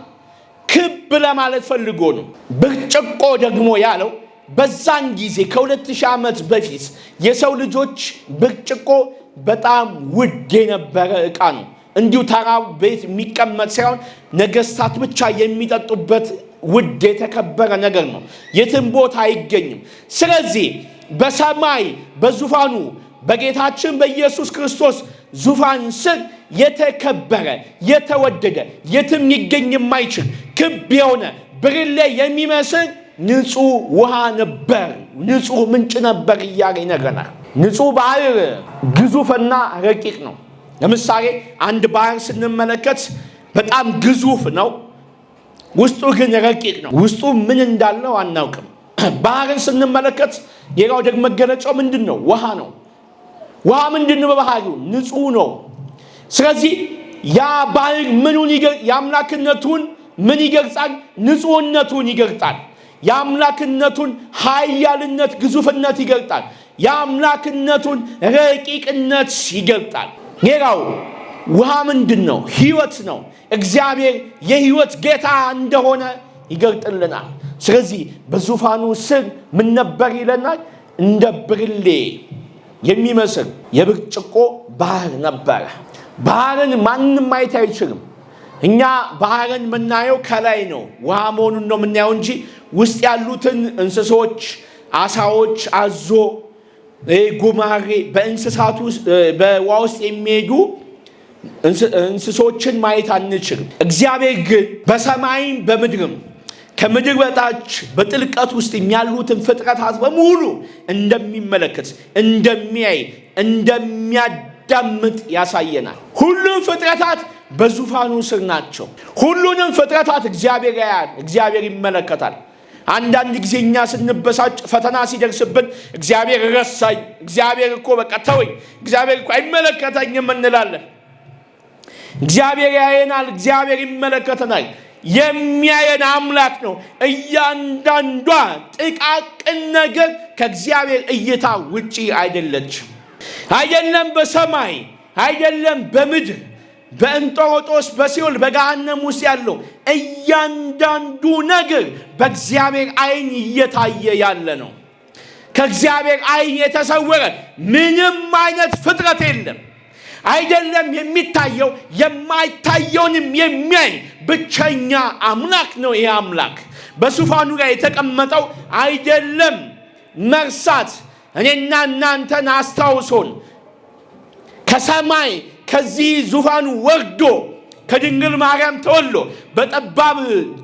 ክብ ለማለት ፈልጎ ነው። ብርጭቆ ደግሞ ያለው በዛን ጊዜ ከ2000 ዓመት በፊት የሰው ልጆች ብርጭቆ በጣም ውድ የነበረ ዕቃ ነው። እንዲሁ ተራ ቤት የሚቀመጥ ሳይሆን ነገስታት ብቻ የሚጠጡበት ውድ የተከበረ ነገር ነው። የትም ቦታ አይገኝም። ስለዚህ በሰማይ በዙፋኑ በጌታችን በኢየሱስ ክርስቶስ ዙፋን ስር የተከበረ የተወደደ የትም ሊገኝ የማይችል ክብ የሆነ ብርሌ የሚመስል ንጹህ ውሃ ነበር፣ ንጹህ ምንጭ ነበር እያለ ይነግረናል። ንጹህ ባህር ግዙፍና ረቂቅ ነው። ለምሳሌ አንድ ባህር ስንመለከት በጣም ግዙፍ ነው፣ ውስጡ ግን ረቂቅ ነው። ውስጡ ምን እንዳለው አናውቅም። ባህርን ስንመለከት ሌላው ደግሞ መገለጫው ምንድን ነው? ውሃ ነው። ውሃ ምንድን ነው? በባህሪው ንጹህ ነው። ስለዚህ ያ ባህር ምኑን የአምላክነቱን ምን ይገልጻል? ንጹህነቱን ይገልጣል። የአምላክነቱን ኃያልነት ግዙፍነት ይገልጣል። የአምላክነቱን ረቂቅነት ይገልጣል። ሌላው ውሃ ምንድን ነው? ሕይወት ነው። እግዚአብሔር የሕይወት ጌታ እንደሆነ ይገልጥልናል። ስለዚህ በዙፋኑ ስር ምን ነበር ይለናል? እንደ ብርሌ የሚመስል የብርጭቆ ባህር ነበረ። ባህርን ማንም ማየት አይችልም። እኛ ባህርን የምናየው ከላይ ነው፣ ውሃ መሆኑን ነው የምናየው እንጂ ውስጥ ያሉትን እንስሶች፣ አሳዎች፣ አዞ፣ ጉማሬ በእንስሳቱ በውሃ ውስጥ የሚሄዱ እንስሶችን ማየት አንችልም። እግዚአብሔር ግን በሰማይም በምድርም ከምድር በታች በጥልቀት ውስጥ ያሉትን ፍጥረታት በሙሉ እንደሚመለከት፣ እንደሚያይ፣ እንደሚያዳምጥ ያሳየናል። ሁሉም ፍጥረታት በዙፋኑ ስር ናቸው። ሁሉንም ፍጥረታት እግዚአብሔር ያያል፣ እግዚአብሔር ይመለከታል። አንዳንድ ጊዜ እኛ ስንበሳጭ ፈተና ሲደርስብን እግዚአብሔር ረሳኝ፣ እግዚአብሔር እኮ በቃ ተወኝ፣ እግዚአብሔር እኮ አይመለከተኝም እንላለን። እግዚአብሔር ያየናል፣ እግዚአብሔር ይመለከተናል። የሚያየን አምላክ ነው። እያንዳንዷ ጥቃቅን ነገር ከእግዚአብሔር እይታ ውጪ አይደለችም። አይደለም በሰማይ አይደለም በምድር በእንጦሮጦስ በሲኦል በገሃነም ውስጥ ያለው እያንዳንዱ ነገር በእግዚአብሔር ዓይን እየታየ ያለ ነው። ከእግዚአብሔር ዓይን የተሰወረ ምንም አይነት ፍጥረት የለም። አይደለም የሚታየው የማይታየውንም የሚያይ ብቸኛ አምላክ ነው። ይህ አምላክ በዙፋኑ ላይ የተቀመጠው አይደለም መርሳት እኔና እናንተን አስታውሶን ከሰማይ ከዚህ ዙፋኑ ወርዶ ከድንግል ማርያም ተወልዶ በጠባብ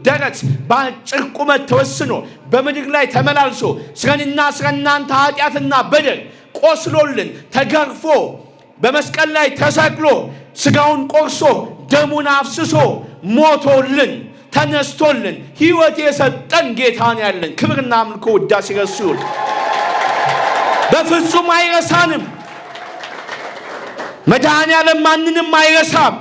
ደረት በአጭር ቁመት ተወስኖ በምድር ላይ ተመላልሶ ስለኔና ስለናንተ ኃጢአትና በደል ቆስሎልን ተገርፎ በመስቀል ላይ ተሰቅሎ ስጋውን ቆርሶ ደሙን አፍስሶ ሞቶልን ተነስቶልን ሕይወት የሰጠን ጌታን ያለን ክብርና አምልኮ ውዳሴ ለእርሱ ይሁን። በፍጹም አይረሳንም። መድኃኔዓለም ማንንም አይረሳም።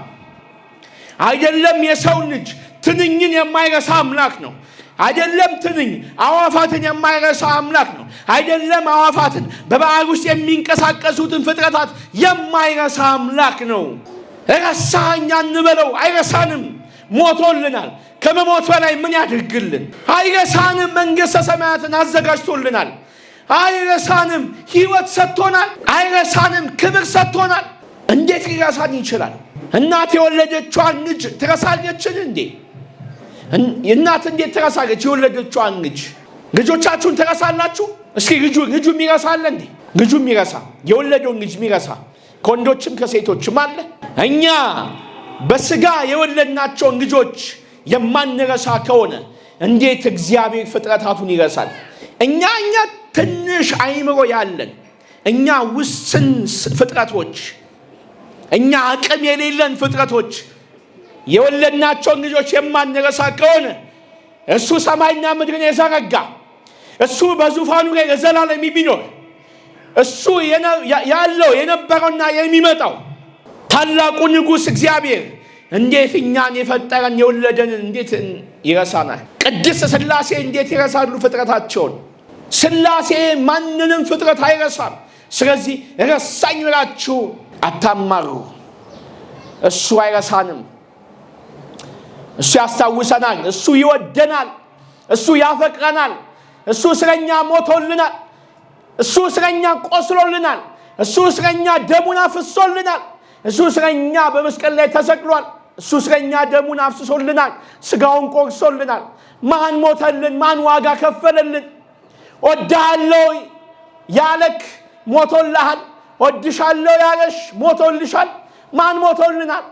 አይደለም የሰው ልጅ ትንኝን የማይረሳ አምላክ ነው። አይደለም ትንኝ አዋፋትን የማይረሳ አምላክ ነው። አይደለም አዋፋትን በባህር ውስጥ የሚንቀሳቀሱትን ፍጥረታት የማይረሳ አምላክ ነው። ረሳኸኝ አንበለው፣ አይረሳንም። ሞቶልናል። ከመሞት በላይ ምን ያድርግልን? አይረሳንም። መንግሥተ ሰማያትን አዘጋጅቶልናል። አይረሳንም። ሕይወት ሰጥቶናል። አይረሳንም። ክብር ሰጥቶናል። እንዴት ሊረሳን ይችላል? እናት የወለደችዋን ልጅ ትረሳለችን እንዴ? እናት እንዴት ትረሳለች የወለደችዋን ልጅ? ልጆቻችሁን ትረሳላችሁ? እስኪ ልጁ የሚረሳለ እንዴ? ልጁ የሚረሳ የወለደውን ልጅ የሚረሳ ከወንዶችም ከሴቶችም አለ። እኛ በስጋ የወለድናቸውን ልጆች የማንረሳ ከሆነ እንዴት እግዚአብሔር ፍጥረታቱን ይረሳል? እኛ ትንሽ አይምሮ ያለን እኛ ውስን ፍጥረቶች፣ እኛ አቅም የሌለን ፍጥረቶች የወለድናቸውን ልጆች የማንረሳ ከሆነ እሱ ሰማይና ምድርን የዘረጋ እሱ በዙፋኑ ላይ ለዘላለም የሚኖር እሱ ያለው የነበረውና የሚመጣው ታላቁ ንጉሥ እግዚአብሔር እንዴት እኛን የፈጠረን የወለደንን እንዴት ይረሳናል? ቅድስት ሥላሴ እንዴት ይረሳሉ ፍጥረታቸውን? ሥላሴ ማንንም ፍጥረት አይረሳም። ስለዚህ ረሳኝ ብላችሁ አታማሩ። እሱ አይረሳንም። እሱ ያስታውሰናል። እሱ ይወደናል። እሱ ያፈቅረናል። እሱ ስለኛ ሞቶልናል። እሱ ስለኛ ቆስሎልናል። እሱ ስለኛ ደሙን አፍሶልናል። እሱ ስለኛ በመስቀል ላይ ተሰቅሏል። እሱ ስለኛ ደሙን አፍስሶልናል። ስጋውን ቆርሶልናል። ማን ሞተልን? ማን ዋጋ ከፈለልን? ወድሃለሁ ያለክ ሞቶልሃል። ወድሻለሁ ያለሽ ሞቶልሻል። ማን ሞቶልናል?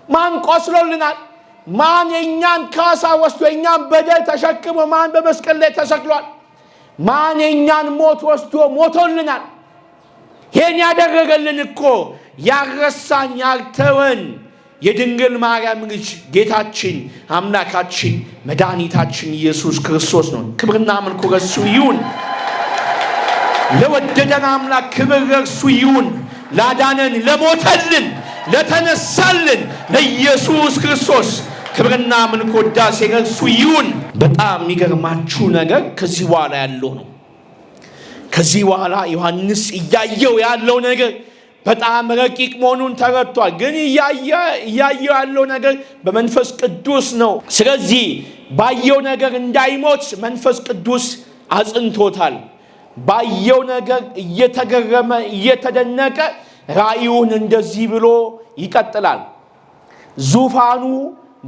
ማን ቆስሎልናል? ማን የኛን ካሳ ወስዶ የኛን በደል ተሸክሞ ማን በመስቀል ላይ ተሰቅሏል? ማን የኛን ሞት ወስዶ ሞቶልናል? ይሄን ያደረገልን እኮ ያረሳን ያልተወን የድንግል ማርያም ልጅ ጌታችን አምላካችን መድኃኒታችን ኢየሱስ ክርስቶስ ነው። ክብርና መልኩ ለእርሱ ይሁን። ለወደደን አምላክ ክብር ለእርሱ ይሁን። ላዳነን፣ ለሞተልን፣ ለተነሳልን ለኢየሱስ ክርስቶስ ክብርና መልኩ ውዳሴ ለእርሱ ይሁን። በጣም የሚገርማችሁ ነገር ከዚህ በኋላ ያለው ነው። ከዚህ በኋላ ዮሐንስ እያየው ያለው ነገር በጣም ረቂቅ መሆኑን ተረድቷል። ግን እያየው ያለው ነገር በመንፈስ ቅዱስ ነው። ስለዚህ ባየው ነገር እንዳይሞት መንፈስ ቅዱስ አጽንቶታል። ባየው ነገር እየተገረመ እየተደነቀ ራእዩን እንደዚህ ብሎ ይቀጥላል። ዙፋኑ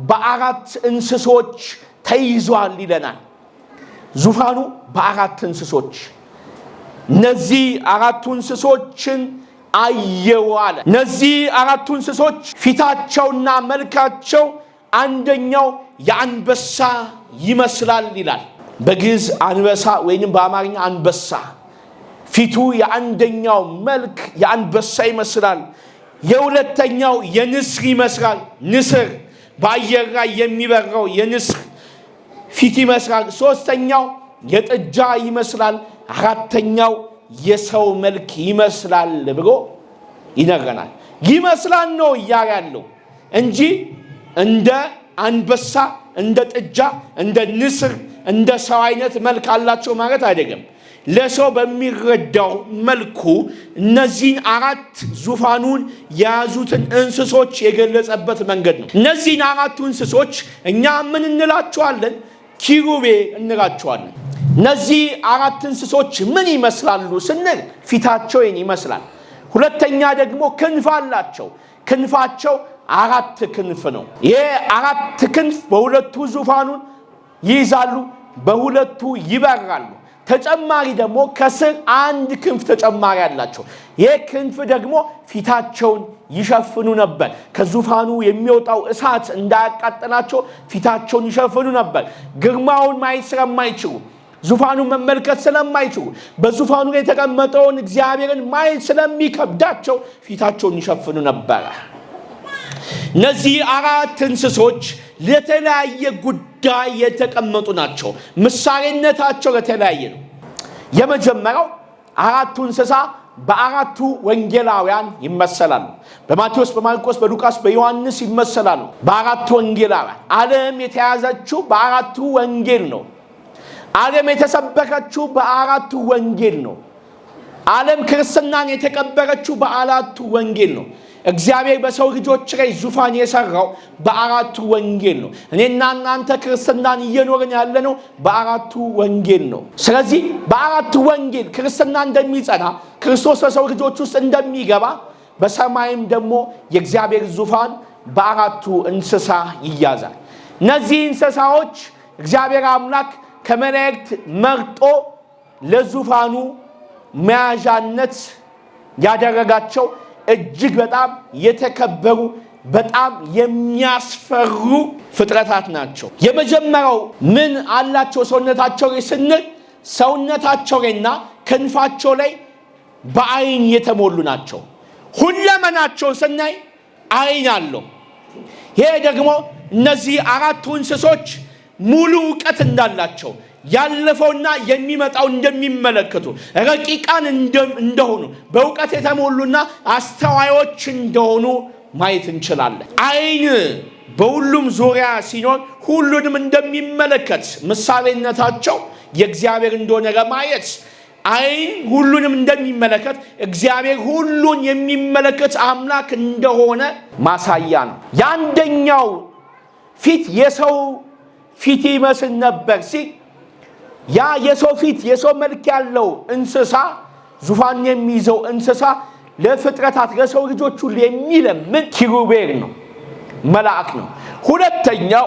በአራት እንስሶች ተይዟል ይለናል። ዙፋኑ በአራት እንስሶች። እነዚህ አራቱ እንስሶችን አየው አለ። እነዚህ አራቱ እንስሶች ፊታቸውና መልካቸው አንደኛው የአንበሳ ይመስላል ይላል። በግዕዝ አንበሳ ወይንም በአማርኛ አንበሳ። ፊቱ የአንደኛው መልክ የአንበሳ ይመስላል። የሁለተኛው የንስር ይመስላል። ንስር በአየር ላይ የሚበረው የንስር ፊት ይመስላል። ሶስተኛው የጥጃ ይመስላል። አራተኛው የሰው መልክ ይመስላል ብሎ ይነግረናል። ይመስላል ነው እያለ ያለው እንጂ እንደ አንበሳ፣ እንደ ጥጃ፣ እንደ ንስር፣ እንደ ሰው አይነት መልክ አላቸው ማለት አይደለም። ለሰው በሚረዳው መልኩ እነዚህን አራት ዙፋኑን የያዙትን እንስሶች የገለጸበት መንገድ ነው። እነዚህን አራቱ እንስሶች እኛ ምን እንላቸዋለን? ኪሩቤ እንላቸዋለን። እነዚህ አራት እንስሶች ምን ይመስላሉ ስንል ፊታቸው ይመስላል። ሁለተኛ ደግሞ ክንፍ አላቸው። ክንፋቸው አራት ክንፍ ነው። ይሄ አራት ክንፍ በሁለቱ ዙፋኑን ይይዛሉ፣ በሁለቱ ይበራሉ። ተጨማሪ ደግሞ ከስር አንድ ክንፍ ተጨማሪ አላቸው። ይህ ክንፍ ደግሞ ፊታቸውን ይሸፍኑ ነበር። ከዙፋኑ የሚወጣው እሳት እንዳያቃጥላቸው ፊታቸውን ይሸፍኑ ነበር። ግርማውን ማየት ስለማይችሉ፣ ዙፋኑን መመልከት ስለማይችሉ፣ በዙፋኑ ላይ የተቀመጠውን እግዚአብሔርን ማየት ስለሚከብዳቸው ፊታቸውን ይሸፍኑ ነበር። እነዚህ አራት እንስሶች ለተለያየ ጉዳይ የተቀመጡ ናቸው። ምሳሌነታቸው ለተለያየ ነው። የመጀመሪያው አራቱ እንስሳ በአራቱ ወንጌላውያን ይመሰላሉ። በማቴዎስ፣ በማርቆስ፣ በሉቃስ፣ በዮሐንስ ይመሰላሉ። በአራቱ ወንጌላውያን ዓለም የተያዘችው በአራቱ ወንጌል ነው። ዓለም የተሰበከችው በአራቱ ወንጌል ነው። ዓለም ክርስትናን የተቀበረችው በአራቱ ወንጌል ነው። እግዚአብሔር በሰው ልጆች ላይ ዙፋን የሰራው በአራቱ ወንጌል ነው። እኔና እናንተ ክርስትናን እየኖርን ያለነው በአራቱ ወንጌል ነው። ስለዚህ በአራቱ ወንጌል ክርስትና እንደሚጸና ክርስቶስ በሰው ልጆች ውስጥ እንደሚገባ በሰማይም ደግሞ የእግዚአብሔር ዙፋን በአራቱ እንስሳ ይያዛል። እነዚህ እንስሳዎች እግዚአብሔር አምላክ ከመላእክት መርጦ ለዙፋኑ መያዣነት ያደረጋቸው እጅግ በጣም የተከበሩ በጣም የሚያስፈሩ ፍጥረታት ናቸው። የመጀመሪያው ምን አላቸው ሰውነታቸው ላይ ስንል ሰውነታቸው ላይና ክንፋቸው ላይ በአይን የተሞሉ ናቸው። ሁለመናቸውን ስናይ አይን አለው። ይሄ ደግሞ እነዚህ አራቱ እንስሶች ሙሉ ዕውቀት እንዳላቸው ያለፈውና የሚመጣው እንደሚመለከቱ ረቂቃን እንደሆኑ በእውቀት የተሞሉና አስተዋዮች እንደሆኑ ማየት እንችላለን። አይን በሁሉም ዙሪያ ሲኖር ሁሉንም እንደሚመለከት ምሳሌነታቸው የእግዚአብሔር እንደሆነ ለማየት አይን ሁሉንም እንደሚመለከት እግዚአብሔር ሁሉን የሚመለከት አምላክ እንደሆነ ማሳያ ነው። የአንደኛው ፊት የሰው ፊት ይመስል ነበር ሲል ያ የሰው ፊት የሰው መልክ ያለው እንስሳ ዙፋን የሚይዘው እንስሳ ለፍጥረታት ለሰው ልጆች ሁሉ የሚለምን ኪሩቤል ነው፣ መልአክ ነው። ሁለተኛው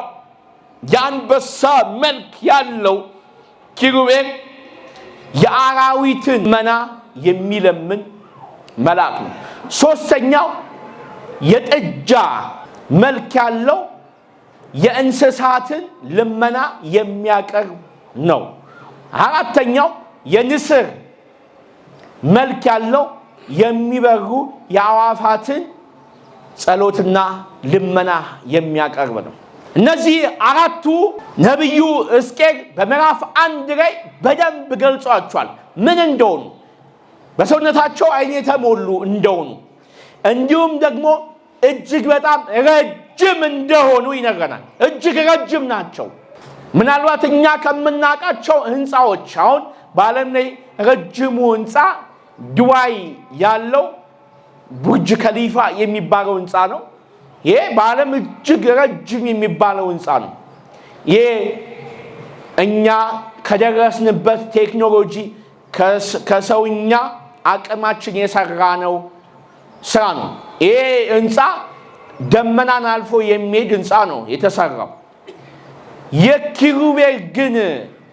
የአንበሳ መልክ ያለው ኪሩቤል የአራዊትን መና የሚለምን መልአክ ነው። ሶስተኛው የጥጃ መልክ ያለው የእንስሳትን ልመና የሚያቀርብ ነው። አራተኛው የንስር መልክ ያለው የሚበሩ የአዋፋትን ጸሎትና ልመና የሚያቀርብ ነው። እነዚህ አራቱ ነቢዩ ሕዝቅኤል በምዕራፍ 1 ላይ በደንብ ገልጿቸዋል። ምን እንደሆኑ በሰውነታቸው አይን የተሞሉ እንደሆኑ እንዲሁም ደግሞ እጅግ በጣም ረጅም እንደሆኑ ይነግረናል። እጅግ ረጅም ናቸው። ምናልባት እኛ ከምናውቃቸው ህንፃዎች አሁን በዓለም ላይ ረጅሙ ህንፃ ዱባይ ያለው ቡርጅ ከሊፋ የሚባለው ህንፃ ነው። ይሄ በዓለም እጅግ ረጅም የሚባለው ህንፃ ነው። ይሄ እኛ ከደረስንበት ቴክኖሎጂ ከሰውኛ አቅማችን የሰራነው ስራ ነው። ይሄ ህንፃ ደመናን አልፎ የሚሄድ ህንፃ ነው የተሰራው። የኪሩቤል ግን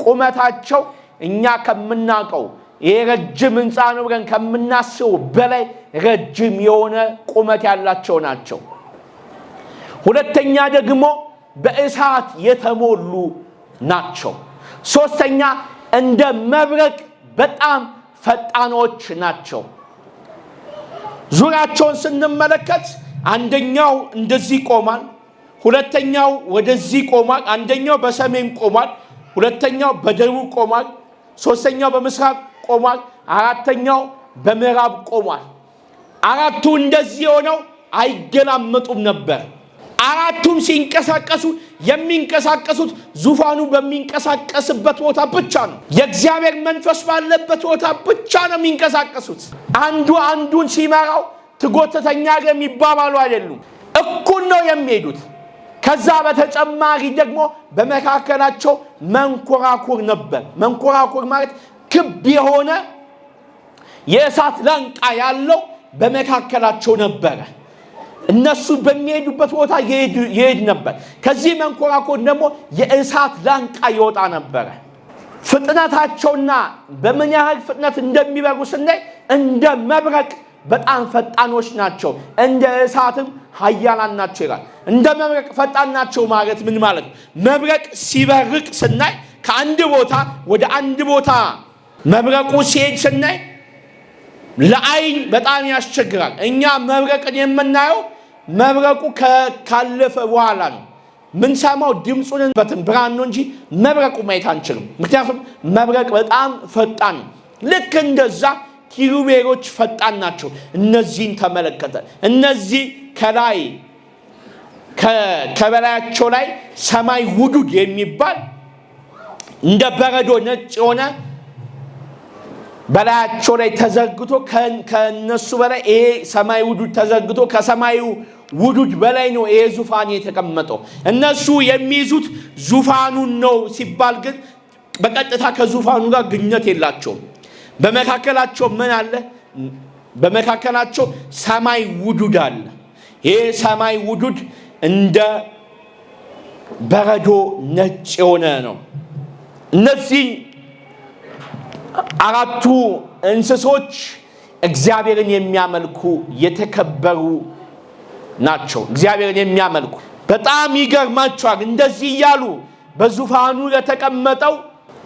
ቁመታቸው እኛ ከምናውቀው ይሄ ረጅም ህንፃ ነው ብለን ከምናስበው በላይ ረጅም የሆነ ቁመት ያላቸው ናቸው። ሁለተኛ ደግሞ በእሳት የተሞሉ ናቸው። ሶስተኛ እንደ መብረቅ በጣም ፈጣኖች ናቸው። ዙሪያቸውን ስንመለከት አንደኛው እንደዚህ ቆሟል፣ ሁለተኛው ወደዚህ ቆሟል፣ አንደኛው በሰሜን ቆሟል፣ ሁለተኛው በደቡብ ቆሟል፣ ሶስተኛው በምስራቅ ቆሟል፣ አራተኛው በምዕራብ ቆሟል። አራቱ እንደዚህ ሆነው አይገላመጡም ነበር። አራቱም ሲንቀሳቀሱ የሚንቀሳቀሱት ዙፋኑ በሚንቀሳቀስበት ቦታ ብቻ ነው። የእግዚአብሔር መንፈስ ባለበት ቦታ ብቻ ነው የሚንቀሳቀሱት። አንዱ አንዱን ሲመራው ትጎተተኛ የሚባባሉ አይደሉም፣ እኩል ነው የሚሄዱት። ከዛ በተጨማሪ ደግሞ በመካከላቸው መንኮራኩር ነበር። መንኮራኩር ማለት ክብ የሆነ የእሳት ላንቃ ያለው በመካከላቸው ነበረ። እነሱ በሚሄዱበት ቦታ ይሄድ ነበር። ከዚህ መንኮራኩር ደግሞ የእሳት ላንቃ ይወጣ ነበረ። ፍጥነታቸውና በምን ያህል ፍጥነት እንደሚበሩ ስናይ እንደ መብረቅ በጣም ፈጣኖች ናቸው፣ እንደ እሳትም ኃያላን ናቸው ይላል። እንደ መብረቅ ፈጣን ናቸው ማለት ምን ማለት ነው? መብረቅ ሲበርቅ ስናይ ከአንድ ቦታ ወደ አንድ ቦታ መብረቁ ሲሄድ ስናይ ለአይን በጣም ያስቸግራል። እኛ መብረቅን የምናየው መብረቁ ካለፈ በኋላ ነው። ምን ሰማው ድምጹን በትን ብርሃን ነው እንጂ መብረቁ ማየት አንችልም። ምክንያቱም መብረቅ በጣም ፈጣን ነው። ልክ እንደዛ ኪሩቤሎች ፈጣን ናቸው። እነዚህን ተመለከተ። እነዚህ ከላይ ከበላያቸው ላይ ሰማይ ውዱድ የሚባል እንደ በረዶ ነጭ የሆነ በላያቸው ላይ ተዘርግቶ ከነሱ በላይ ይሄ ሰማይ ውዱድ ተዘርግቶ ከሰማዩ ውዱድ በላይ ነው ይሄ ዙፋን የተቀመጠው። እነሱ የሚይዙት ዙፋኑን ነው ሲባል ግን በቀጥታ ከዙፋኑ ጋር ግንኙነት የላቸውም። በመካከላቸው ምን አለ? በመካከላቸው ሰማይ ውዱድ አለ። ይሄ ሰማይ ውዱድ እንደ በረዶ ነጭ የሆነ ነው። እነዚህ አራቱ እንስሶች እግዚአብሔርን የሚያመልኩ የተከበሩ ናቸው። እግዚአብሔርን የሚያመልኩ በጣም ይገርማቸዋል። እንደዚህ እያሉ በዙፋኑ ለተቀመጠው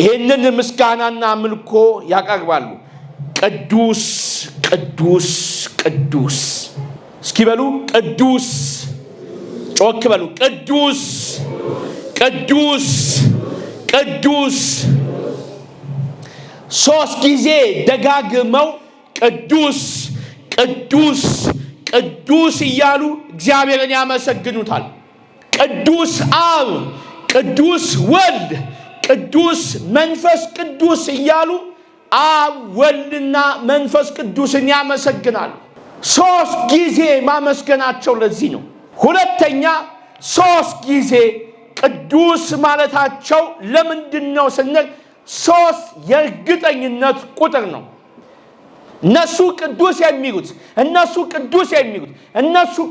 ይህንን ምስጋናና አምልኮ ያቀርባሉ። ቅዱስ ቅዱስ ቅዱስ። እስኪ በሉ ቅዱስ፣ ጮክ በሉ ቅዱስ ቅዱስ ቅዱስ። ሶስት ጊዜ ደጋግመው ቅዱስ ቅዱስ ቅዱስ እያሉ እግዚአብሔርን ያመሰግኑታል። ቅዱስ አብ፣ ቅዱስ ወልድ፣ ቅዱስ መንፈስ ቅዱስ እያሉ አብ ወልድና መንፈስ ቅዱስን ያመሰግናሉ። ሶስት ጊዜ ማመስገናቸው ለዚህ ነው። ሁለተኛ ሶስት ጊዜ ቅዱስ ማለታቸው ለምንድን ነው ስንል ሶስት የእርግጠኝነት ቁጥር ነው። እነሱ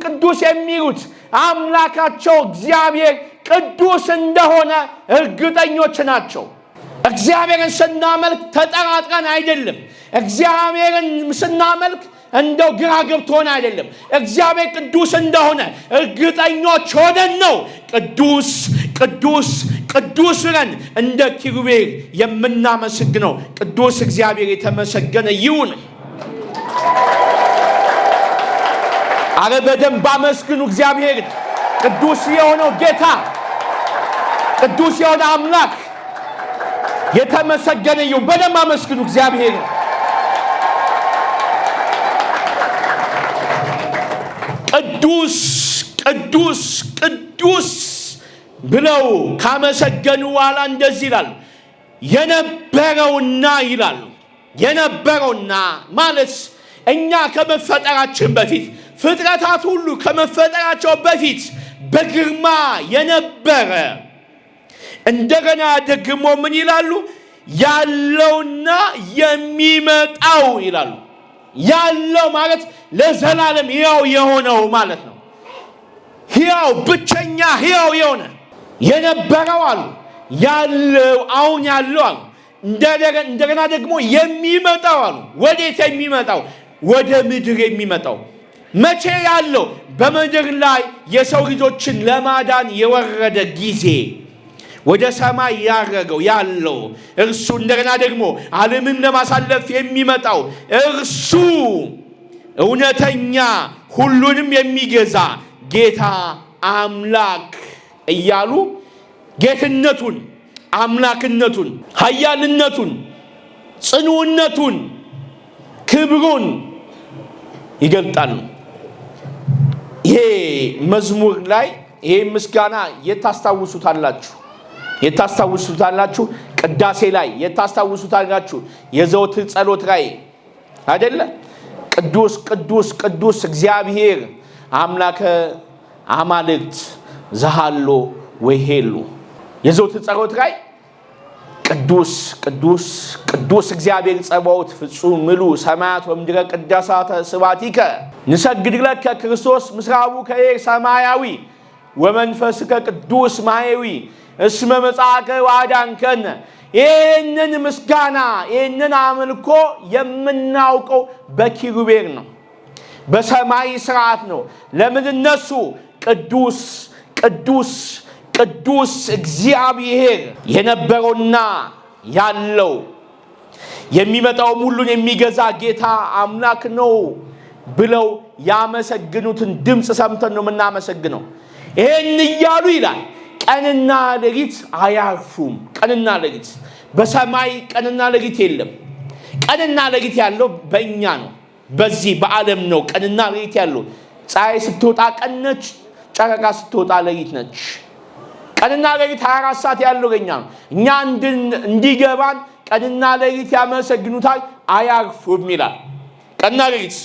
ቅዱስ የሚሉት አምላካቸው እግዚአብሔር ቅዱስ እንደሆነ እርግጠኞች ናቸው። እግዚአብሔርን ስናመልክ ተጠራጥረን አይደለም። እግዚአብሔርን ስናመልክ እንደው ግራ ገብቶን አይደለም። እግዚአብሔር ቅዱስ እንደሆነ እርግጠኞች ሆነን ነው ቅዱስ ቅዱስ ቅዱስ ብለን እንደ ኪሩቤል የምናመሰግነው። ቅዱስ እግዚአብሔር የተመሰገነ ይሁን። አረ በደንብ አመስግኑ እግዚአብሔርን። ቅዱስ የሆነው ጌታ፣ ቅዱስ የሆነ አምላክ የተመሰገነ ይሁን። በደንብ አመስግኑ እግዚአብሔርን። ቅዱስ ቅዱስ ቅዱስ ብለው ካመሰገኑ በኋላ እንደዚህ ይላል፣ የነበረውና ይላሉ። የነበረውና ማለት እኛ ከመፈጠራችን በፊት ፍጥረታት ሁሉ ከመፈጠራቸው በፊት በግርማ የነበረ እንደገና ደግሞ ምን ይላሉ? ያለውና የሚመጣው ይላሉ። ያለው ማለት ለዘላለም ሕያው የሆነው ማለት ነው። ሕያው ብቸኛ ሕያው የሆነ የነበረው አሉ። ያለው አሁን ያለው አሉ። እንደገና ደግሞ የሚመጣው አሉ። ወዴት የሚመጣው? ወደ ምድር የሚመጣው። መቼ ያለው? በምድር ላይ የሰው ልጆችን ለማዳን የወረደ ጊዜ ወደ ሰማይ ያረገው ያለው እርሱ። እንደገና ደግሞ ዓለምን ለማሳለፍ የሚመጣው እርሱ እውነተኛ ሁሉንም የሚገዛ ጌታ አምላክ እያሉ ጌትነቱን፣ አምላክነቱን፣ ኃያልነቱን፣ ጽኑዕነቱን፣ ክብሩን ይገልጣሉ። ይሄ መዝሙር ላይ ይሄ ምስጋና የታስታውሱታላችሁ? ቅዳሴ ላይ የታስታውሱታላችሁ? የዘወትር ጸሎት ላይ አይደለ? ቅዱስ ቅዱስ ቅዱስ እግዚአብሔር አምላከ አማልክት ዘሃሎ ወይሄሉ። የዘወትር ጸሎት ላይ ቅዱስ ቅዱስ ቅዱስ እግዚአብሔር ጸባኦት ፍጹም ምሉ ሰማያት ወምድረ ቅዳሳተ ስብሐቲከ ንሰግድ ለከ ክርስቶስ ምስራቡ ከኤር ሰማያዊ ወመንፈስከ ቅዱስ ማየዊ እስመ መጻእከ ወአዳንከነ። ይህንን ምስጋና ይህንን አምልኮ የምናውቀው በኪሩቤል ነው፣ በሰማይ ስርዓት ነው። ለምን? እነሱ ቅዱስ ቅዱስ ቅዱስ እግዚአብሔር የነበረውና ያለው የሚመጣውም ሁሉን የሚገዛ ጌታ አምላክ ነው ብለው ያመሰግኑትን ድምፅ ሰምተን ነው የምናመሰግነው። ይሄን እያሉ ይላል ቀንና ሌሊት አያርፉም። ቀንና ሌሊት በሰማይ ቀንና ሌሊት የለም። ቀንና ሌሊት ያለው በእኛ ነው፣ በዚህ በዓለም ነው ቀንና ሌሊት ያለው። ፀሐይ ስትወጣ ቀን ነች፣ ጨረቃ ስትወጣ ሌሊት ነች። ቀንና ሌሊት 24 ሰዓት ያለው ለኛ ነው። እኛ እንዲገባን ቀንና ሌሊት ያመሰግኑታል፣ አያርፉም ይላል። ቀንና ሌሊት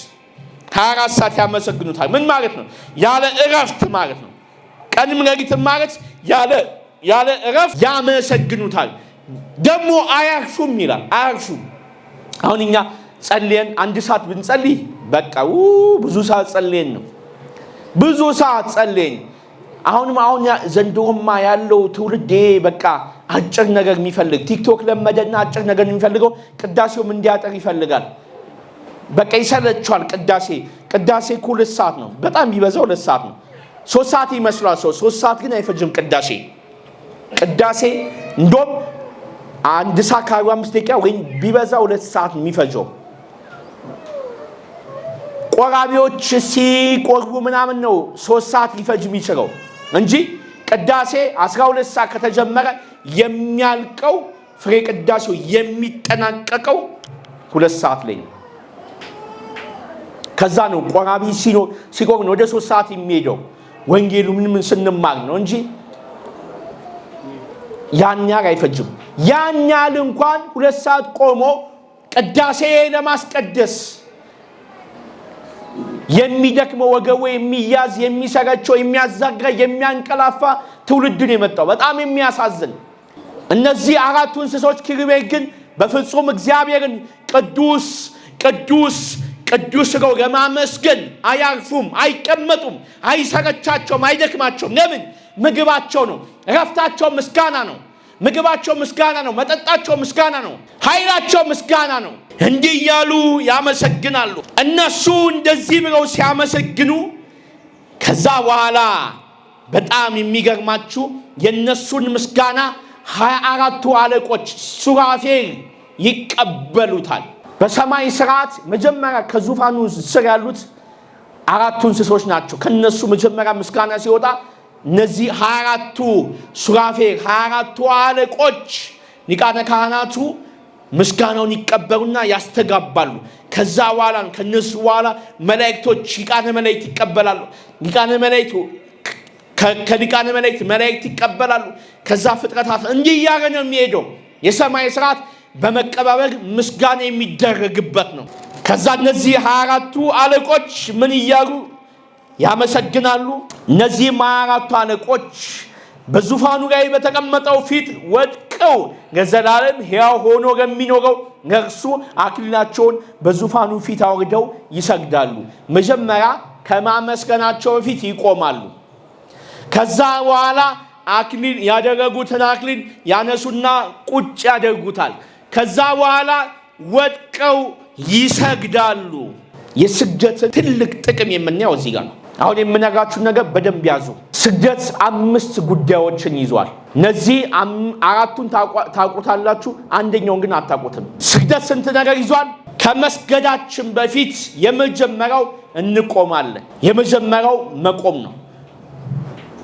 24 ሰዓት ያመሰግኑታል። ምን ማለት ነው? ያለ እረፍት ማለት ነው። ቀንም ሌሊትም ማለት ያለ እረፍት ያመሰግኑታል። ደግሞ አያርፉም ይላል። አያርፉም። አሁን እኛ ጸልየን 1 ሰዓት ብንጸልይ በቃ ብዙ ሰዓት ጸልየን ነው። ብዙ ሰዓት ጸልየን አሁን ዘንድሮማ ያለው ትውልድ በቃ አጭር ነገር የሚፈልግ ቲክቶክ ለመደና አጭር ነገር የሚፈልገው ቅዳሴውም እንዲያጠር ይፈልጋል። በቃ ይሰለቻል። ቅዳሴ እኮ 2 ሰዓት ነው። በጣም ቢበዛው 2 ሰዓት ነው። 3 ሰዓት ይመስላል ሰው። 3 ሰዓት ግን አይፈጅም ቅዳሴ እንደውም 1 ሰዓት ከ45 ደቂቃ ወይም ቢበዛው 2 ሰዓት የሚፈጀው። ቆራቢዎች ሲቆርቡ ምናምን ነው 3 ሰዓት ሊፈጅ የሚችለው እንጂ ቅዳሴ 12 ሰዓት ከተጀመረ የሚያልቀው ፍሬ ቅዳሴው የሚጠናቀቀው 2 ሰዓት ላይ ነው። ከዛ ነው ቆራቢ ሲቆም ወደ 3 ሰዓት የሚሄደው። ወንጌሉ ምን ስንማር ነው እንጂ ያን ያህል አይፈጅም። ያን ያህል እንኳን 2 ሰዓት ቆሞ ቅዳሴ ለማስቀደስ የሚደክመው ወገቡ የሚያዝ የሚሰረቸው የሚያዛጋ የሚያንቀላፋ ትውልድን የመጣው በጣም የሚያሳዝን። እነዚህ 4 እንስሶች ኪሩቤል ግን በፍጹም እግዚአብሔርን ቅዱስ ነው ለማመስገን አያርፉም፣ አይቀመጡም፣ አይሰረቻቸውም፣ አይደክማቸውም። ለምን? ምግባቸው ነው። እረፍታቸው ምስጋና ነው። ምግባቸው ምስጋና ነው። መጠጣቸው ምስጋና ነው። ኃይላቸው ምስጋና ነው። እንዲህ እያሉ ያመሰግናሉ። እነሱ እንደዚህ ብለው ሲያመሰግኑ ከዛ በኋላ በጣም የሚገርማችሁ የነሱን ምስጋና 24ቱ አለቆች ሱራፌል ይቀበሉታል። በሰማይ ስርዓት መጀመሪያ ከዙፋኑ ስር ያሉት 4ቱ እንስሶች ናቸው። ከነሱ መጀመሪያ ምስጋና ሲወጣ እነዚህ 24ቱ ሱራፌል 24ቱ አለቆች ሊቃነ ካህናቱ ምስጋናውን ይቀበሉና ያስተጋባሉ። ከዛ በኋላ ከነሱ በኋላ መላእክቶች ሊቃነ መላእክት ይቀበላሉ። ከሊቃነ መላእክት ይቀበላሉ። ከዛ ፍጥረታት እንዲህ እያለ ነው የሚሄደው። የሰማይ ስርዓት በመቀባበል ምስጋና የሚደረግበት ነው። ከዛ እነዚህ 24ቱ አለቆች ምን እያሉ ያመሰግናሉ? እነዚህ 24ቱ አለቆች በዙፋኑ ላይ በተቀመጠው ፊት ወድቀው ለዘላለም ሕያው ሆኖ ለሚኖረው ለእርሱ አክሊላቸውን በዙፋኑ ፊት አውርደው ይሰግዳሉ። መጀመሪያ ከማመስገናቸው በፊት ይቆማሉ። ከዛ በኋላ አክሊል ያደረጉትን አክሊል ያነሱና ቁጭ ያደርጉታል። ከዛ በኋላ ወድቀው ይሰግዳሉ። የስግደትን ትልቅ ጥቅም የምናየው እዚህ ጋር ነው። አሁን የምነግራችሁ ነገር በደንብ ያዙ። ስግደት 5 ጉዳዮችን ይዟል። እነዚህ 4ቱን ታውቁታላችሁ፣ አንደኛውን ግን አታውቁትም። ስግደት ስንት ነገር ይዟል? ከመስገዳችን በፊት የመጀመሪያው እንቆማለን። የመጀመሪያው መቆም ነው።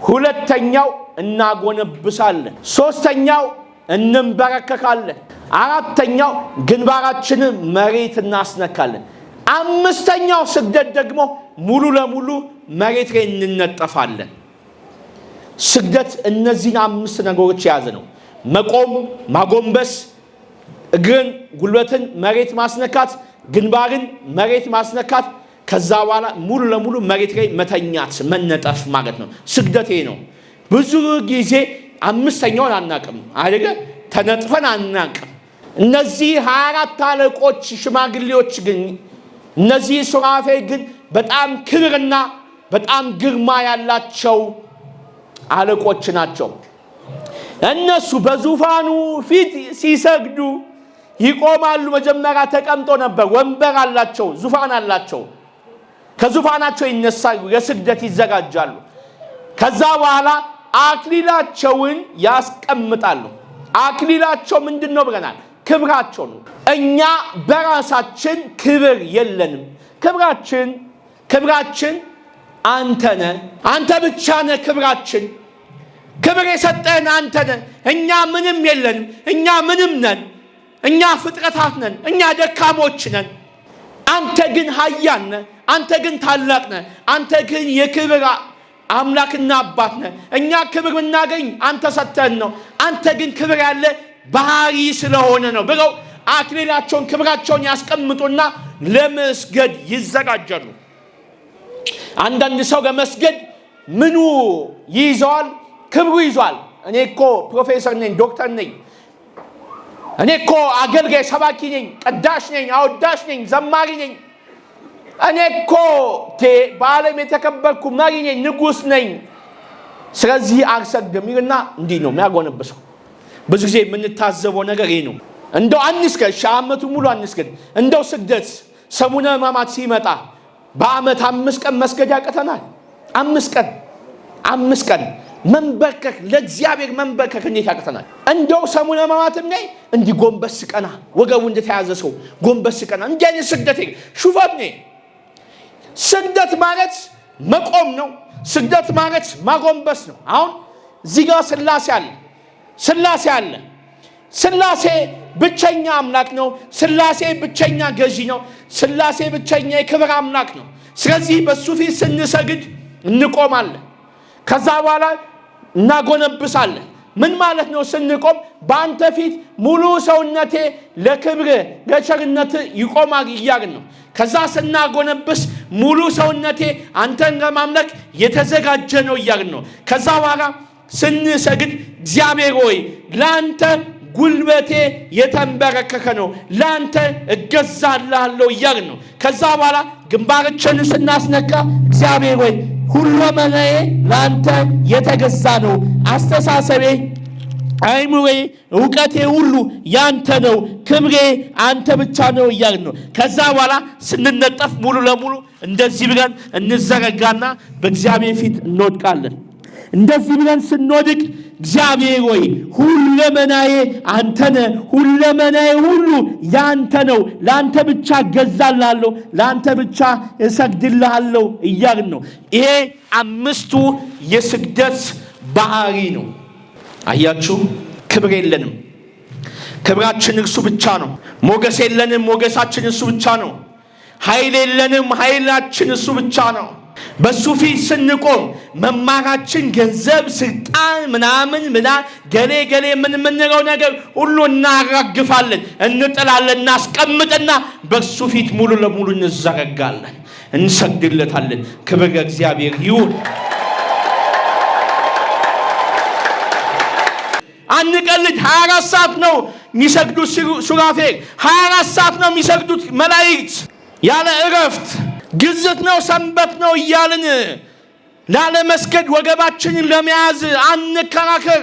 ሁለተኛው እናጎነብሳለን። ሶስተኛው እንንበረከካለን። አራተኛው ግንባራችንን መሬት እናስነካለን። አምስተኛው ስግደት ደግሞ ሙሉ ለሙሉ መሬት ላይ እንነጠፋለን። ስግደት እነዚህን 5 ነገሮች የያዘ ነው። መቆም፣ ማጎንበስ፣ እግርን ጉልበትን መሬት ማስነካት፣ ግንባርን መሬት ማስነካት፣ ከዛ በኋላ ሙሉ ለሙሉ መሬት ላይ መተኛት መነጠፍ ማለት ነው። ስግደት ይሄ ነው። ብዙ ጊዜ 5ኛውን አናቅም አይደለ? ተነጥፈን አናቅም። እነዚህ 24 አለቆች ሽማግሌዎች ግን እነዚህ ሱራፌል ግን በጣም ክብርና በጣም ግርማ ያላቸው አለቆች ናቸው። እነሱ በዙፋኑ ፊት ሲሰግዱ ይቆማሉ። መጀመሪያ ተቀምጦ ነበር። ወንበር አላቸው፣ ዙፋን አላቸው። ከዙፋናቸው ይነሳሉ፣ ለስግደት ይዘጋጃሉ። ከዛ በኋላ አክሊላቸውን ያስቀምጣሉ። አክሊላቸው ምንድን ነው ብለናል? ክብራቸው ነው። እኛ በራሳችን ክብር የለንም። ክብራችን አንተ ነህ። አንተ ብቻ ነህ ክብራችን። ክብር የሰጠህን አንተ ነህ። እኛ ምንም የለንም። እኛ ምንም ነን። እኛ ፍጥረታት ነን። እኛ ደካሞች ነን። አንተ ግን ኃያል ነህ። አንተ ግን ታላቅ ነህ። አንተ ግን የክብር አምላክና አባት ነህ። እኛ ክብር ብናገኝ አንተ ሰጠህን ነው። አንተ ግን ክብር ያለ ባህሪ ስለሆነ ነው ብለው አክሊላቸውን ክብራቸውን ያስቀምጡና ለመስገድ ይዘጋጃሉ። አንዳንድ ሰው ለመስገድ ምኑ ይይዘዋል? ክብሩ ይዟል። እኔ እኮ ፕሮፌሰር ነኝ፣ ዶክተር ነኝ፣ እኔ እኮ አገልጋይ ሰባኪ ነኝ፣ ቀዳሽ ነኝ፣ አወዳሽ ነኝ፣ ዘማሪ ነኝ፣ እኔ እኮ በዓለም የተከበርኩ መሪ ነኝ፣ ንጉሥ ነኝ፣ ስለዚህ አልሰግድም ይልና እንዲህ ነው የሚያጎነብሰው። ብዙ ጊዜ የምንታዘበው ነገር ይሄ ነው። እንደው አንስገድ፣ ዓመቱ ሙሉ አንስገድ። እንደው ስግደት ሰሙነ ሕማማት ሲመጣ በዓመት 5 ቀን መስገድ ያቅተናል። 5 ቀን መንበርከክ፣ ለእግዚአብሔር መንበርከክ እንዴት ያቅተናል? እንደው ሰሙነ ሕማማትም ላይ እንዲህ ጎንበስ ቀና፣ ወገቡ እንደተያዘ ሰው ጎንበስ ቀና፣ እንዲህ አይነት ስግደት ሹፈት ነው። ስግደት ማለት መቆም ነው። ስግደት ማለት ማጎንበስ ነው። አሁን እዚህ ጋር ሥላሴ አለ። ሥላሴ ብቸኛ አምላክ ነው። ሥላሴ ብቸኛ ገዢ ነው። ሥላሴ ብቸኛ የክብር አምላክ ነው። ስለዚህ በሱ ፊት ስንሰግድ እንቆማለን። ከዛ በኋላ እናጎነብሳለን። ምን ማለት ነው? ስንቆም በአንተ ፊት ሙሉ ሰውነቴ ለክብር ለቸርነት ይቆማል እያልን ነው። ከዛ ስናጎነብስ ሙሉ ሰውነቴ አንተን ለማምለክ የተዘጋጀ ነው እያልን ነው። ከዛ በኋላ ስንሰግድ እግዚአብሔር ሆይ ለአንተ ጉልበቴ የተንበረከከ ነው፣ ለአንተ እገዛልሃለሁ እያልን ነው። ከዛ በኋላ ግንባራችንን ስናስነካ እግዚአብሔር ሆይ ሁለመናዬ ለአንተ የተገዛ ነው፣ አስተሳሰቤ፣ አይምሮዬ፣ እውቀቴ ሁሉ ያንተ ነው፣ ክብሬ አንተ ብቻ ነው እያልን ነው። ከዛ በኋላ ስንነጠፍ ሙሉ ለሙሉ እንደዚህ ብለን እንዘረጋና በእግዚአብሔር ፊት እንወድቃለን። እንደዚህ ብለን ስንወድቅ እግዚአብሔር ሆይ ሁለመናዬ አንተ ነህ፣ ሁለመናዬ ሁሉ ያንተ ነው፣ ለአንተ ብቻ እገዛልሃለሁ፣ ለአንተ ብቻ እሰግድልሃለሁ እያልን ነው። ይሄ 5ቱ የስግደት ባህሪ ነው። አያችሁ፣ ክብር የለንም፣ ክብራችን እርሱ ብቻ ነው። ሞገስ የለንም፣ ሞገሳችን እሱ ብቻ ነው። ኃይል የለንም፣ ኃይላችን እሱ ብቻ ነው። በሱ ፊት ስንቆም መማራችን ገንዘብ፣ ስልጣን፣ ምናምን ገሌ የምንለው ነገር ሁሉ እናራግፋለን፣ እንጥላለን፣ እናስቀምጥና በሱ ፊት ሙሉ ለሙሉ እንዘረጋለን፣ እንሰግድለታለን። ክብር ለእግዚአብሔር ይሁን። አንቀልድ። 24 ሰዓት ነው የሚሰግዱት ሱራፌል፣ 24 ሰዓት ነው የሚሰግዱት መላእክት ያለ እረፍት። ግዝት ነው ሰንበት ነው እያልን ላለመስገድ ወገባችንን ለመያዝ አንከራከር።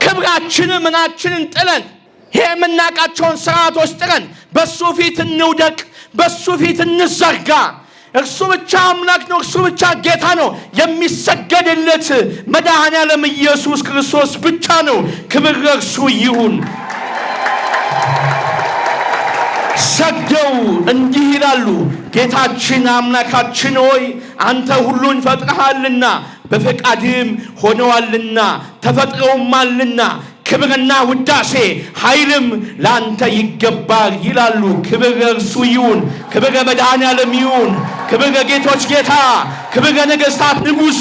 ክብራችንን ምናችንን ጥለን ይሄ የምናውቃቸውን ስርዓቶች ጥለን በሱ ፊት እንውደቅ፣ በሱ ፊት እንዘርጋ። እርሱ ብቻ አምላክ ነው፣ እርሱ ብቻ ጌታ ነው። የሚሰገድለት መድኃኔዓለም ኢየሱስ ክርስቶስ ብቻ ነው። ክብር ለእርሱ ይሁን። ሰግደው እንዲህ ይላሉ፣ ጌታችን አምላካችን ሆይ አንተ ሁሉን ፈጥረሃልና በፈቃድም ሆነዋልና ተፈጥረውማልና ክብርና ውዳሴ ኃይልም ለአንተ ይገባል ይላሉ። ክብር ለእርሱ ይሁን። ክብር ለመድኃኔዓለም ይሁን። ክብር ለጌቶች ጌታ፣ ክብር ለነገሥታት ንጉሥ፣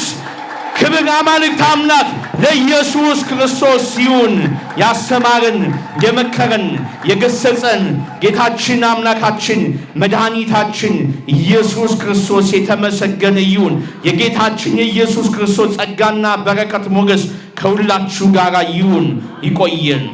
ክብር ለአማልክት አምላክ ለኢየሱስ ክርስቶስ ይሁን። ያስተማረን፣ የመከረን፣ የገሰጸን ጌታችን አምላካችን መድኃኒታችን ኢየሱስ ክርስቶስ የተመሰገነ ይሁን። የጌታችን የኢየሱስ ክርስቶስ ጸጋና በረከት ሞገስ ከሁላችሁ ጋር ይሁን። ይቆየን።